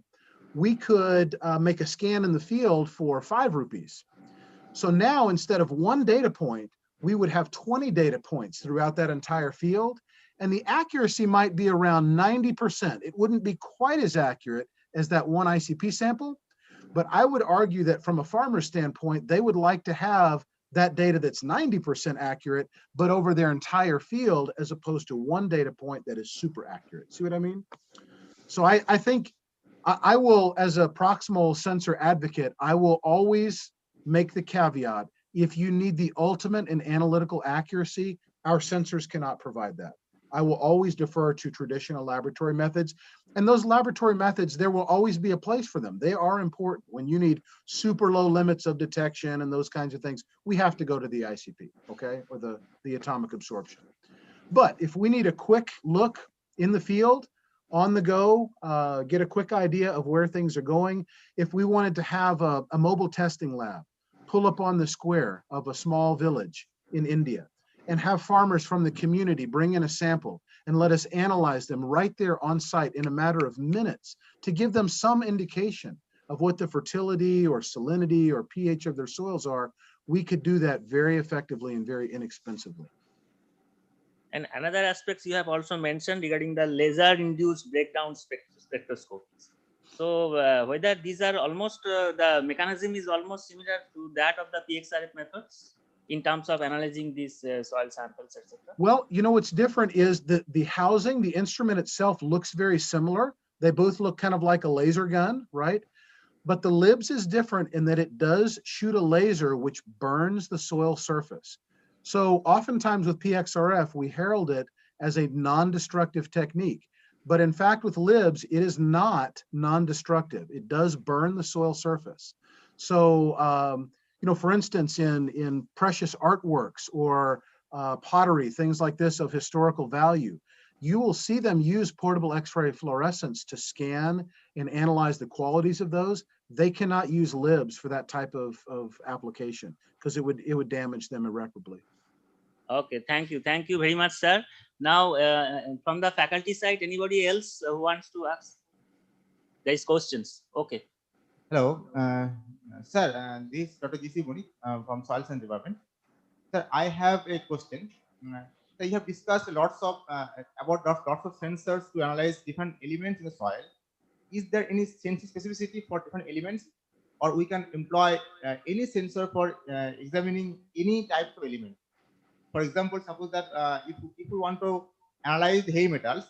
we could make a scan in the field for 5 rupees. So now instead of one data point, we would have 20 data points throughout that entire field. And the accuracy might be around 90%. It wouldn't be quite as accurate as that one ICP sample, but I would argue that from a farmer's standpoint, they would like to have that data that's 90% accurate, but over their entire field, as opposed to one data point that is super accurate. See what I mean? So I think I will, as a proximal sensor advocate, I will always make the caveat, if you need the ultimate in analytical accuracy, our sensors cannot provide that. I will always defer to traditional laboratory methods. And those laboratory methods, there will always be a place for them. They are important. When you need super low limits of detection and those kinds of things, we have to go to the ICP, okay, or the atomic absorption. But if we need a quick look in the field, on the go, get a quick idea of where things are going, if we wanted to have a mobile testing lab, pull up on the square of a small village in India, and have farmers from the community bring in a sample and let us analyze them right there on site in a matter of minutes to give them some indication of what the fertility or salinity or pH of their soils are, we could do that very effectively and very inexpensively. And another aspects you have also mentioned regarding the laser-induced breakdown spectroscopies. So whether these are almost, the mechanism is almost similar to that of the PXRF methods in terms of analyzing these soil samples, etc. Well, you know, what's different is that the housing, the instrument itself looks very similar. They both look kind of like a laser gun, right? But the LIBS is different in that it does shoot a laser which burns the soil surface. So oftentimes with PXRF, we herald it as a non-destructive technique. But in fact, with LIBS, it is not non-destructive. It does burn the soil surface. So, you know, for instance, in precious artworks or pottery, things like this of historical value, you will see them use portable X-ray fluorescence to scan and analyze the qualities of those. they cannot use LIBS for that type of application because it would damage them irreparably. Okay, thank you very much, sir. Now, from the faculty side, anybody else who wants to ask? There is questions. Okay. Hello, sir. This is Dr. G.C. Boni from Soil Science Department. Sir, I have a question. So you have discussed lots of about lots of sensors to analyze different elements in the soil. Is there any sensor specificity for different elements, or we can employ any sensor for examining any types of elements? For example, suppose that if we want to analyze heavy metals,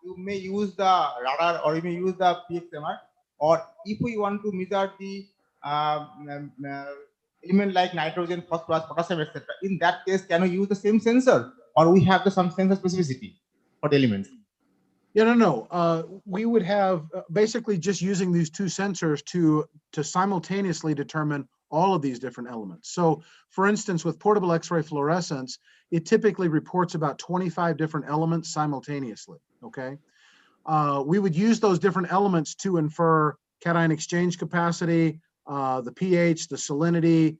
you may use the radar or you may use the PXMR, or if we want to measure the element like nitrogen, phosphorus, potassium, etc. In that case, can we use the same sensor, or we have some sensor specificity for the elements? Yeah, no. We would have basically just using these two sensors to simultaneously determine all of these different elements. So for instance, with portable X-ray fluorescence, it typically reports about 25 different elements simultaneously, okay? We would use those different elements to infer cation exchange capacity, the pH, the salinity,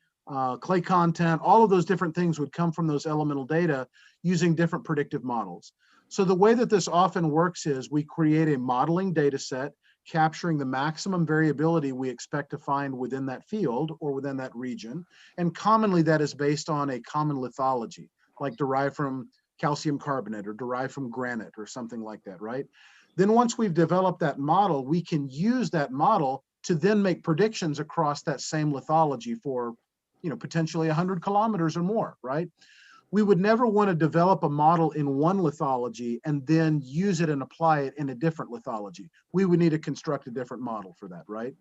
clay content, all of those different things would come from those elemental data using different predictive models. So the way that this often works is we create a modeling data set capturing the maximum variability we expect to find within that field or within that region. And commonly that is based on a common lithology, like derived from calcium carbonate or derived from granite or something like that, right? Then once we've developed that model, we can use that model to then make predictions across that same lithology for, potentially 100 kilometers or more, right? We would never want to develop a model in one lithology and then use it and apply it in a different lithology. We would need to construct a different model for that, right?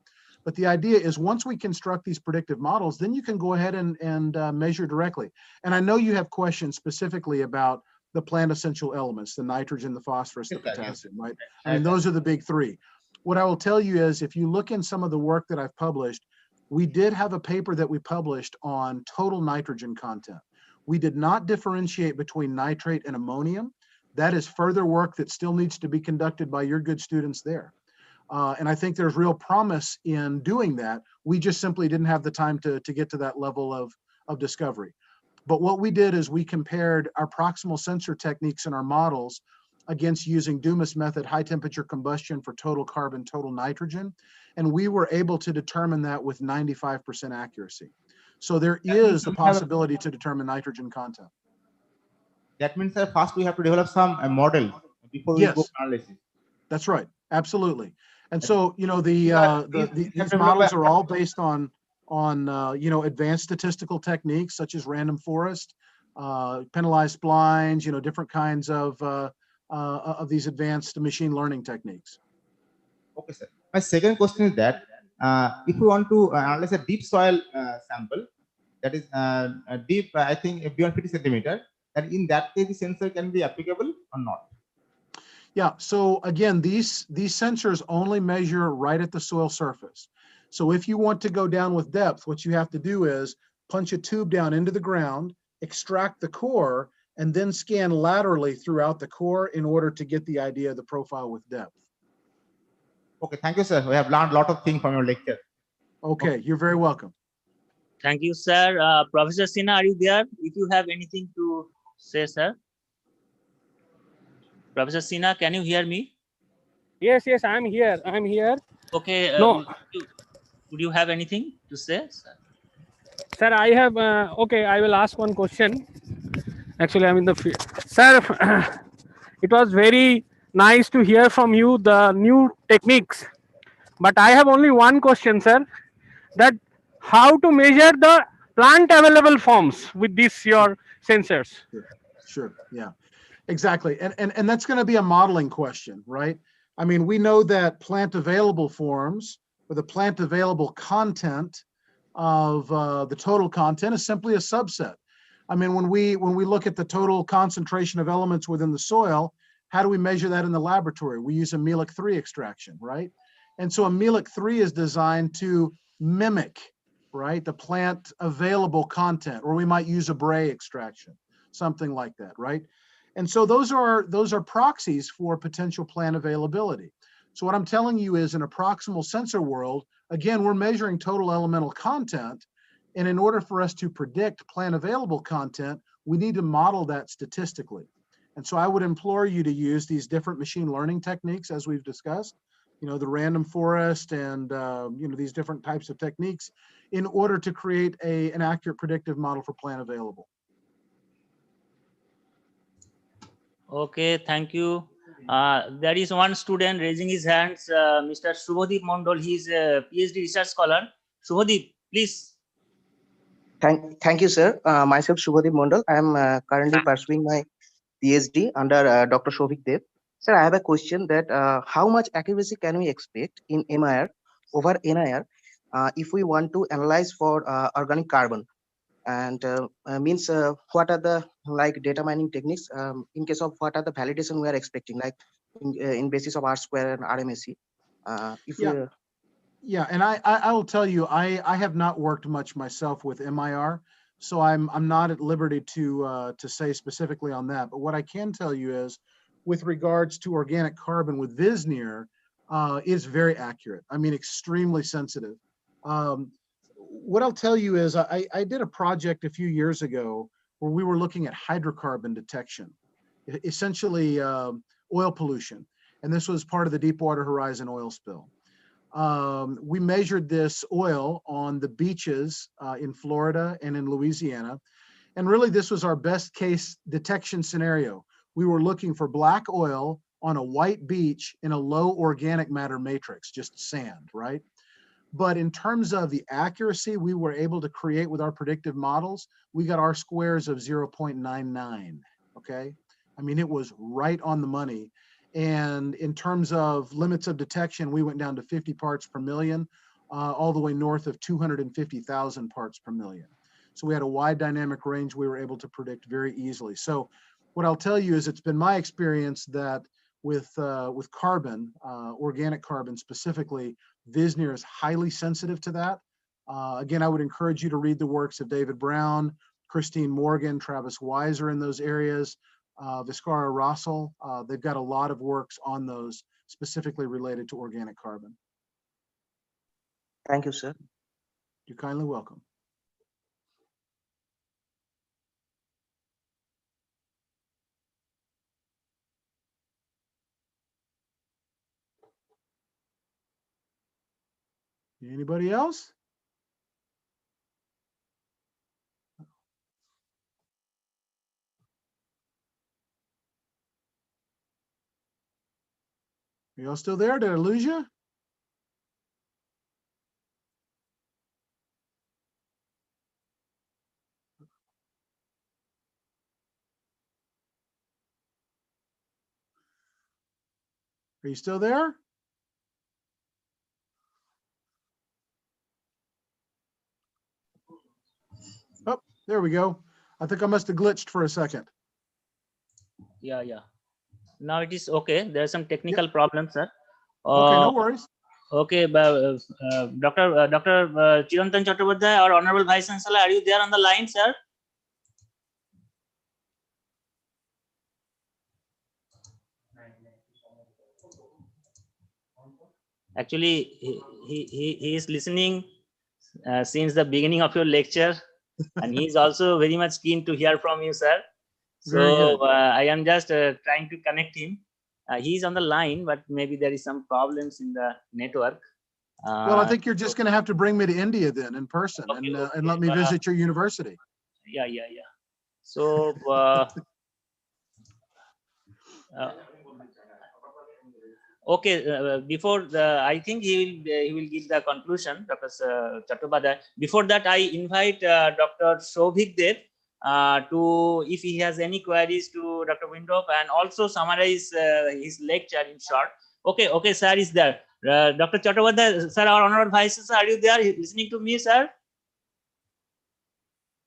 But the idea is once we construct these predictive models, then you can go ahead and measure directly. And I know you have questions specifically about the plant essential elements, the nitrogen, the phosphorus, the potassium, right? I mean, those are the big three. What I will tell you is if you look in some of the work that I've published, we did have a paper that we published on total nitrogen content. We did not differentiate between nitrate and ammonium. That is further work that still needs to be conducted by your good students there. And I think there's real promise in doing that. We just simply didn't have the time to get to that level of discovery. But what we did is we compared our proximal sensor techniques in our models against using Dumas method high temperature combustion for total carbon, total nitrogen. And we were able to determine that with 95% accuracy. So there is the possibility to determine nitrogen content. That means that first we have to develop some model before we go analysis. That's right, absolutely. And so these models are all based on advanced statistical techniques such as random forest, penalized splines, different kinds of these advanced machine learning techniques. Okay, sir. My second question is that if we want to analyze a deep soil sample, that is deep, I think beyond 50 centimeter, and in that case, the sensor can be applicable or not? Yeah. So again, these sensors only measure right at the soil surface. So if you want to go down with depth, what you have to do is punch a tube down into the ground, extract the core, and then scan laterally throughout the core in order to get the idea of the profile with depth. Okay, thank you, sir. We have learned a lot of things from your lecture. Okay, you're very welcome. Thank you, sir. Professor Sinha, are you there? If you have anything to say, sir. Professor Sinha, can you hear me? Yes, I'm here. I'm here. Okay. No. Would you have anything to say, sir? Sir, I have. Okay, I will ask one question. Actually, I'm in the field. Sir, it was very nice to hear from you the new techniques. But I have only one question, sir. That how to measure the plant available forms with these your sensors? Sure. Yeah, exactly. And that's going to be a modeling question, right? I mean, we know that plant available forms or the plant available content of the total content is simply a subset. I mean, when we look at the total concentration of elements within the soil, how do we measure that in the laboratory? We use a Melick-3 extraction, right? And so a Melick-3 is designed to mimic, right, the plant available content, or we might use a Bray extraction, something like that, right? And so those are proxies for potential plant availability. So what I'm telling you is in a proximal sensor world, again, we're measuring total elemental content. And in order for us to predict plant available content, we need to model that statistically. And so I would implore you to use these different machine learning techniques as we've discussed, you know, the random forest and, you know, these different types of techniques in order to create an accurate predictive model for plant available. Okay, thank you. There is one student raising his hands, Mr. Subhadeep Mondol. He is a PhD research scholar. Subhadeep, please. Thank you, sir. Myself, Subhadeep Mondal. I am currently pursuing my PhD under Dr. Shovik Dev. Sir, I have a question that how much accuracy can we expect in MIR over NIR if we want to analyze for organic carbon? And means what are the data mining techniques in case of what are the validation we are expecting, like in basis of R square and RMSE? Yeah, and I will tell you, I have not worked much myself with MIR, so I'm not at liberty to say specifically on that. But what I can tell you is, with regards to organic carbon with Visnir, is very accurate. I mean, extremely sensitive. What I'll tell you is, I did a project a few years ago where we were looking at hydrocarbon detection, essentially oil pollution, and this was part of the Deepwater Horizon oil spill. We measured this oil on the beaches in Florida and in Louisiana. And really, this was our best case detection scenario. We were looking for black oil on a white beach in a low organic matter matrix, just sand, right? But in terms of the accuracy we were able to create with our predictive models, we got R squares of 0.99, okay? I mean, it was right on the money. And in terms of limits of detection, we went down to 50 parts per million, all the way north of 250,000 parts per million. So we had a wide dynamic range we were able to predict very easily. So what I'll tell you is it's been my experience that with carbon, organic carbon specifically, Visnir is highly sensitive to that. Again, I would encourage you to read the works of David Brown, Christine Morgan, Travis Weiser in those areas. Viscara Russell, they've got a lot of works on those specifically related to organic carbon. Thank you, sir. You're kindly welcome. Anybody else? Are y'all still there? Did I lose you? Are you still there? Oh, there we go. I think I must have glitched for a second. Yeah. Now it is okay. There are some technical problems, sir. Okay, no worries. Okay, Dr. Chirantan Chattopadhyay, our Honorable Vice Chancellor, are you there on the line, sir? Actually, he is listening since the beginning of your lecture, and he is also very much keen to hear from you, sir. So I am just trying to connect him. He is on the line, but maybe there is some problems in the network. Well, I think you're just going to have to bring me to India then in person, okay, and let me visit your university. Yeah. So okay, before I think he will give the conclusion, Dr. Chattopadhyay. Before that, I invite Dr. Shovik Dev to, if he has any queries to Dr. Windhoff, and also summarize his lecture in short. Okay, sir is there. Dr. Chattopadhyay, sir, our Honorable Vice Chancellor, are you there listening to me, sir?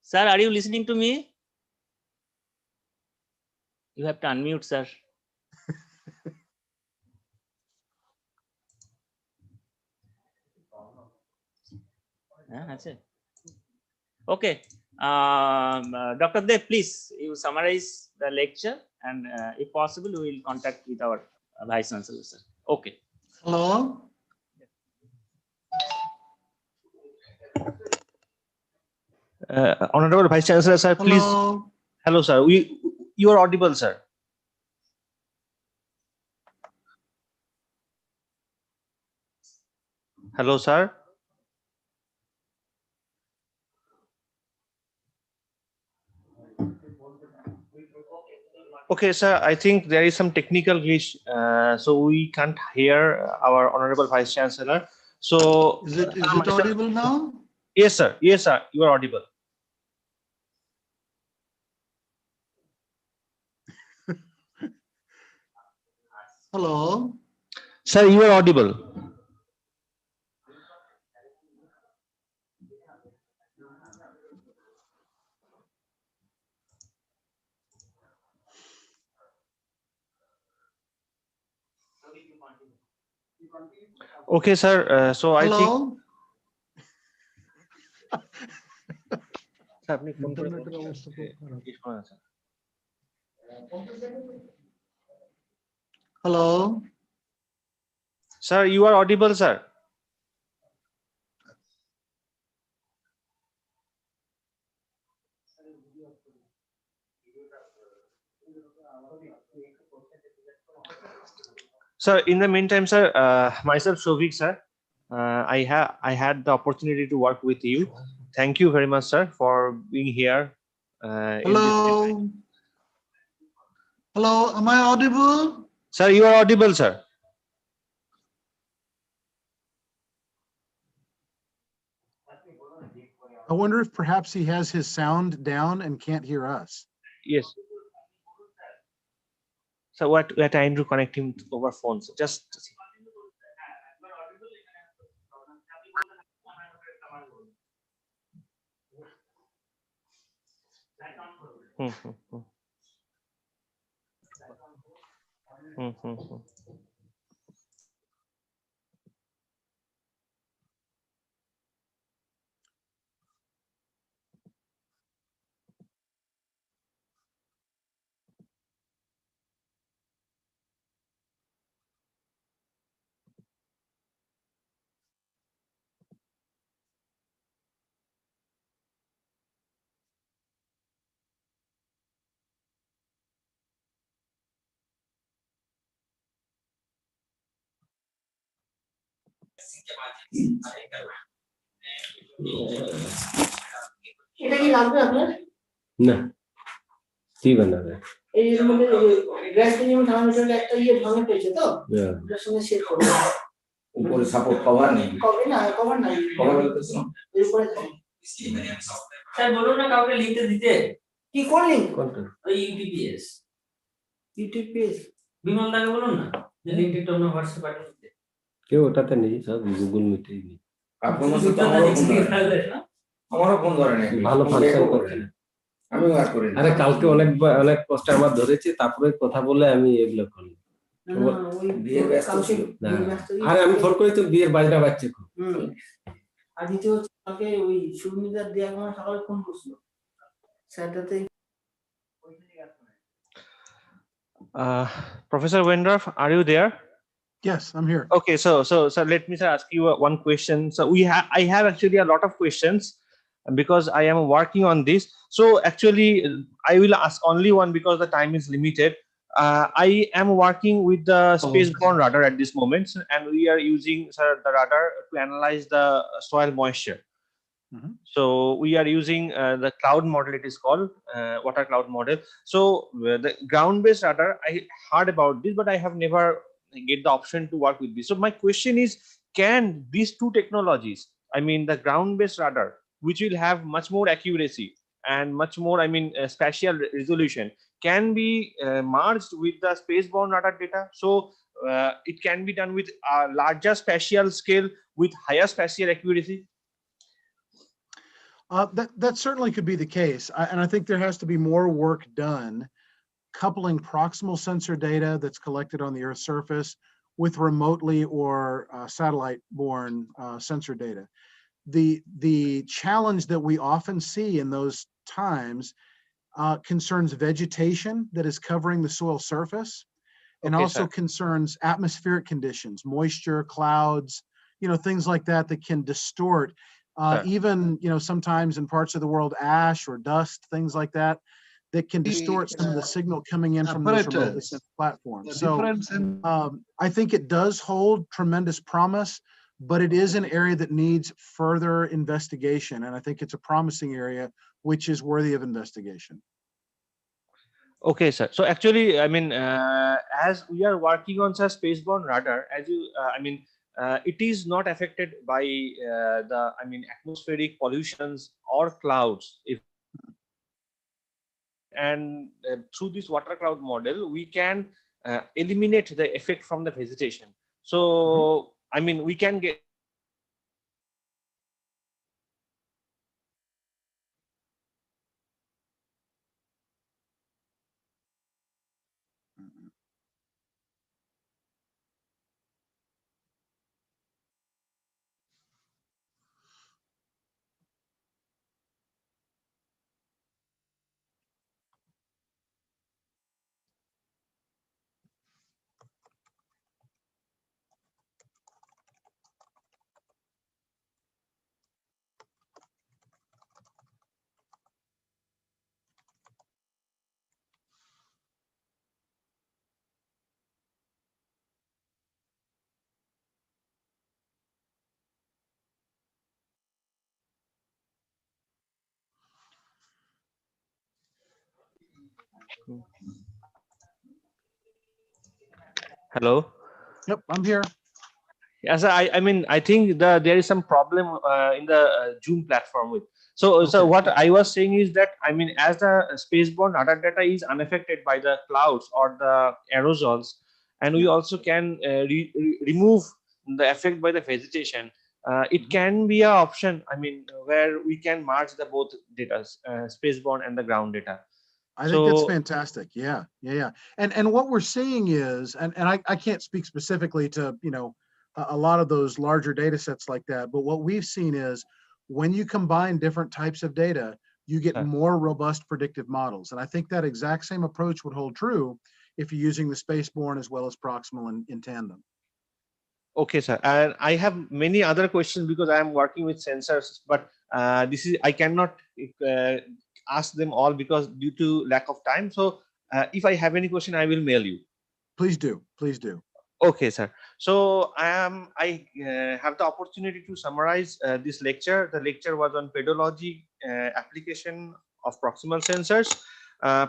Sir, are you listening to me? You have to unmute, sir. That's it. Okay. Dr. Dev, please, you summarize the lecture, and if possible, we will contact with our Vice Chancellor, sir. Okay. Hello? Honorable Vice Chancellor, sir, please. Hello? Hello, sir. You are audible, sir. Hello, sir. Okay, sir. I think there is some technical glitch, so we can't hear our Honorable Vice Chancellor. So, Is it audible now? yes, sir. Yes, sir. You are audible. Hello? Sir, you are audible. Okay, sir. So I think. Hello? Hello? Sir, you are audible, sir. Sir, in the meantime, sir, myself, Shovik, sir, I had the opportunity to work with you. Thank you very much, sir, for being here. Hello? Hello? Am I audible? Sir, you are audible, sir. I wonder if perhaps he has his sound down and can't hear us. Yes. So what we are trying to connect him over phone. So just. এটা কি লাগবে আপনার? না কি বানাবে এর মধ্যে গ্যাসিনিয়াম thermometer একটা ভাঙে পেয়েছে তো এটার সঙ্গে শেয়ার করব। উপরে সাপোর্ট কভার নেই কভার নাই কভার বলতেছ এর উপরে থাকে। স্যার বলুন না কাউকে লিংক দিতে। কি কোন লিংক? কোনটা? ওই ইউটিপিএস বিমল দাকে বলুন না যে লিংক একটু আমরা হোয়াটসঅ্যাপ পাঠিয়ে দিতে। কেউ ওটাতে নেই সব গুগল মিটেই নেই। আপনার আমারও ফোন ধরে নাই ভালো ফাংশন করছে না আমিও আর করি না। আরে কালকে অনেক কষ্ট আমার ধরেছে তারপরে কথা বলে আমি এগুলো করলাম। বিয়ের ব্যস্ত ছিল আরে আমি ফোন করি তো বিয়ের বাজনা বাজছে খুব। আর দ্বিতীয় কালকে ওই সুমিতার দিয়ে আমার সকালে ফোন করছিল স্যারটাতে। Professor Wendorf, are you there? Yes, I'm here. Okay, so let me ask you one question. So I have actually a lot of questions because I am working on this. So actually, I will ask only one because the time is limited. I am working with the spaceborne radar at this moment, and we are using the radar to analyze the soil moisture. So we are using the cloud model. It is called water cloud model. So the ground-based radar, I heard about this, but I have never get the option to work with this. So my question is, can these two technologies, I mean the ground-based radar, which will have much more accuracy and much more, I mean spatial resolution, can be merged with the spaceborne radar data? So it can be done with a larger spatial scale with higher spatial accuracy. That certainly could be the case, and I think there has to be more work done coupling proximal sensor data that's collected on the Earth's surface with remotely or satellite-borne sensor data. The challenge that we often see in those times concerns vegetation that is covering the soil surface, and Okay, also sir. concerns atmospheric conditions, moisture, clouds, things like that that can distort even, sometimes in parts of the world, ash or dust, things like that, that can distort some of the signal coming in from those remotely sensed platforms. So I think it does hold tremendous promise, but it is an area that needs further investigation. And I think it's a promising area, which is worthy of investigation. Okay, sir. So actually, I mean, as we are working on such spaceborne radar, as you, it is not affected by the, atmospheric pollutions or clouds. Through this water cloud model, we can eliminate the effect from the vegetation. So, we can get. Hello. Yep, I'm here. Yes, I think there is some problem in the Zoom platform with. So what I was saying is that as the spaceborne radar data is unaffected by the clouds or the aerosols, and we also can remove the effect by the vegetation. It can be an option. Where we can merge the both data, spaceborne and the ground data. I think that's fantastic. Yeah. And what we're seeing is, and I can't speak specifically to, a lot of those larger data sets like that, but what we've seen is when you combine different types of data, you get more robust predictive models. And I think that exact same approach would hold true if you're using the spaceborne as well as proximal in tandem. Okay, sir. And I have many other questions because I am working with sensors, but I cannot ask them all because due to lack of time. So if I have any question, I will mail you. Please do. Please do. Okay, sir. So I have the opportunity to summarize this lecture. The lecture was on pedology application of proximal sensors.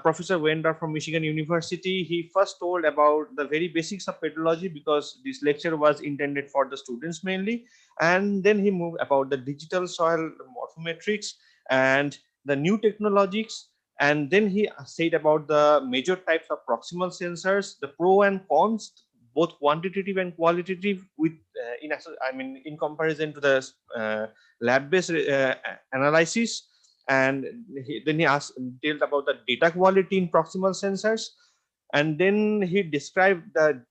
Professor Wender from Michigan University, he first told about the very basics of pedology because this lecture was intended for the students mainly. And then he moved about the digital soil morphometrics and the new technologies. And then he said about the major types of proximal sensors, the pro and cons, both quantitative and qualitative, with in comparison to the lab-based analysis. And then he detailed about the data quality in proximal sensors, and then he described the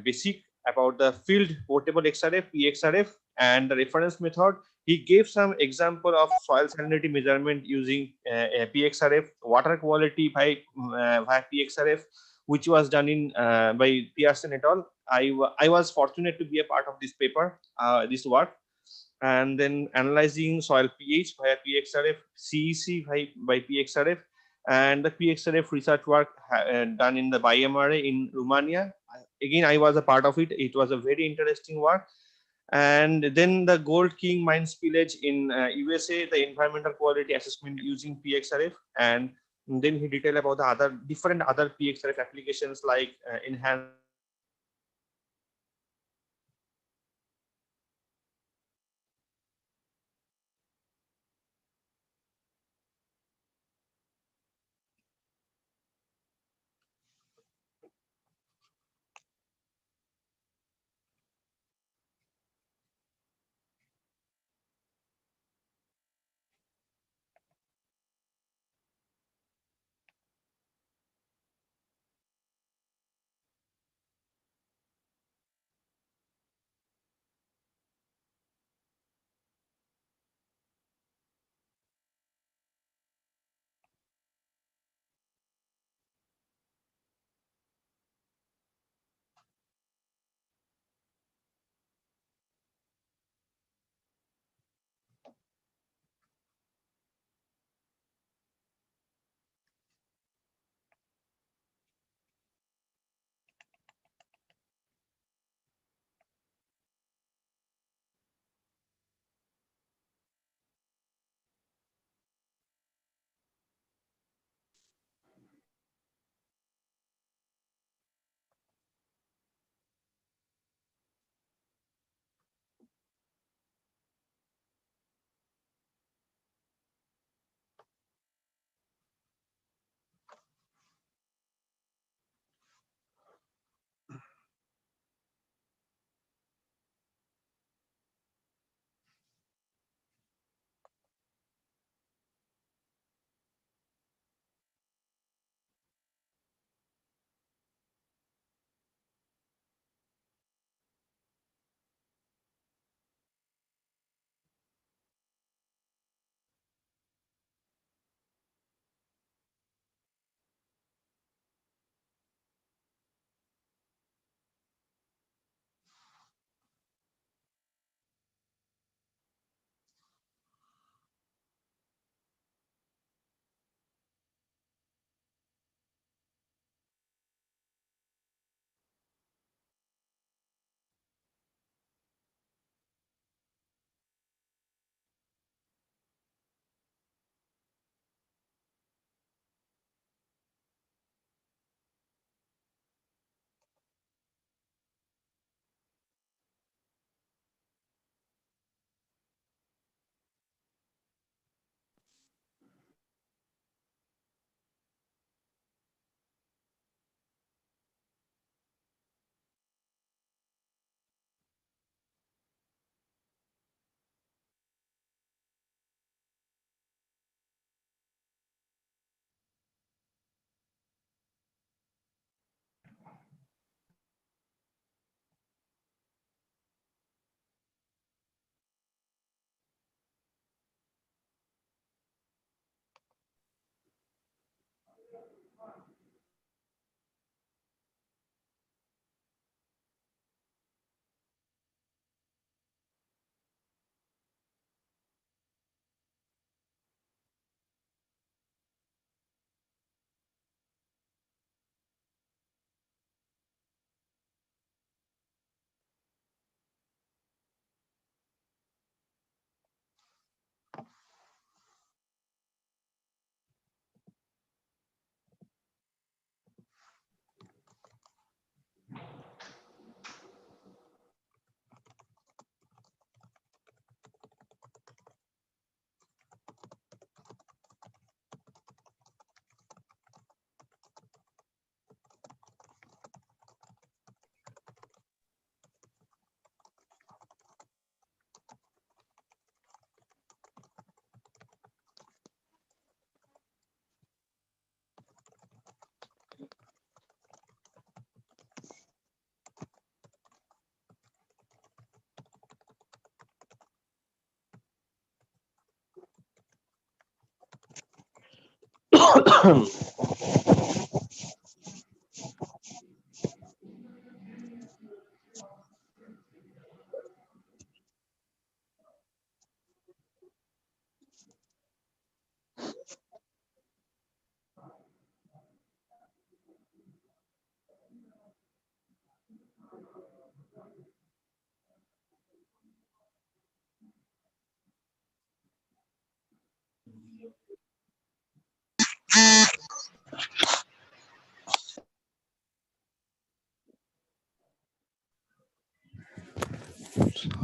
basic about the field portable XRF, PXRF, and the reference method. He gave some example of soil salinity measurement using PXRF, water quality by PXRF, which was done in by Pearson et al. I was fortunate to be a part of this paper, this work, and then analyzing soil pH via PXRF, CEC by PXRF, and the PXRF research work done in the Baia Mare in Romania. Again, I was a part of it. It was a very interesting work. And then the Gold King mine spillage in USA, the environmental quality assessment using PXRF, and then he detailed about the different other PXRF applications like enhanced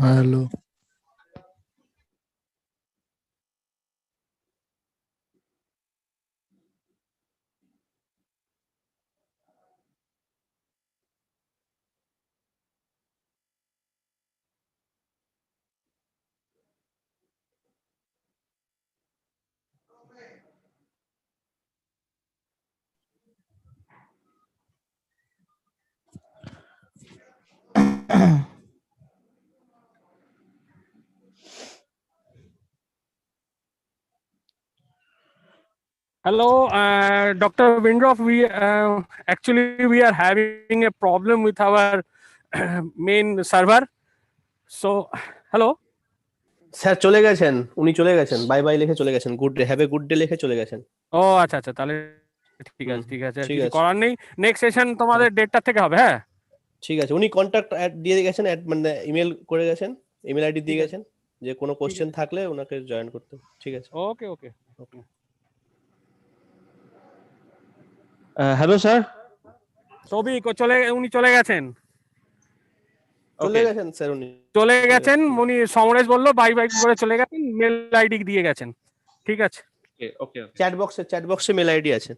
Hello. Hello, Dr. Windroff. We are having a problem with our main server. So, hello. Sir চলে গেছেন, উনি চলে গেছেন, bye bye লিখে চলে গেছেন, good day, have a good day লিখে চলে গেছেন। ও আচ্ছা আচ্ছা, তাহলে ঠিক আছে ঠিক আছে, ঠিক কিছু আছে। করার নেই। নেক্সট সেশন তোমাদের ডেটটা থেকে হবে। হ্যাঁ ঠিক আছে, উনি কন্ট্যাক্ট দিয়ে গেছেন, মানে ইমেল করে গেছেন, ইমেল আইডি দিয়ে গেছেন যে কোনো কোশ্চেন থাকলে ওনাকে জয়েন করতে। ঠিক আছে, ওকে ওকে ওকে। Hello sir. সবিক উনি চলে গেছেন। চলে গেছেন স্যার, উনি চলে গেছেন। উনি সমরেশ বললো বাই বাই করে চলে গেছেন, মেল আইডি দিয়ে গেছেন। ঠিক আছে, ওকে। চ্যাট বক্সে মেল আইডি আছে।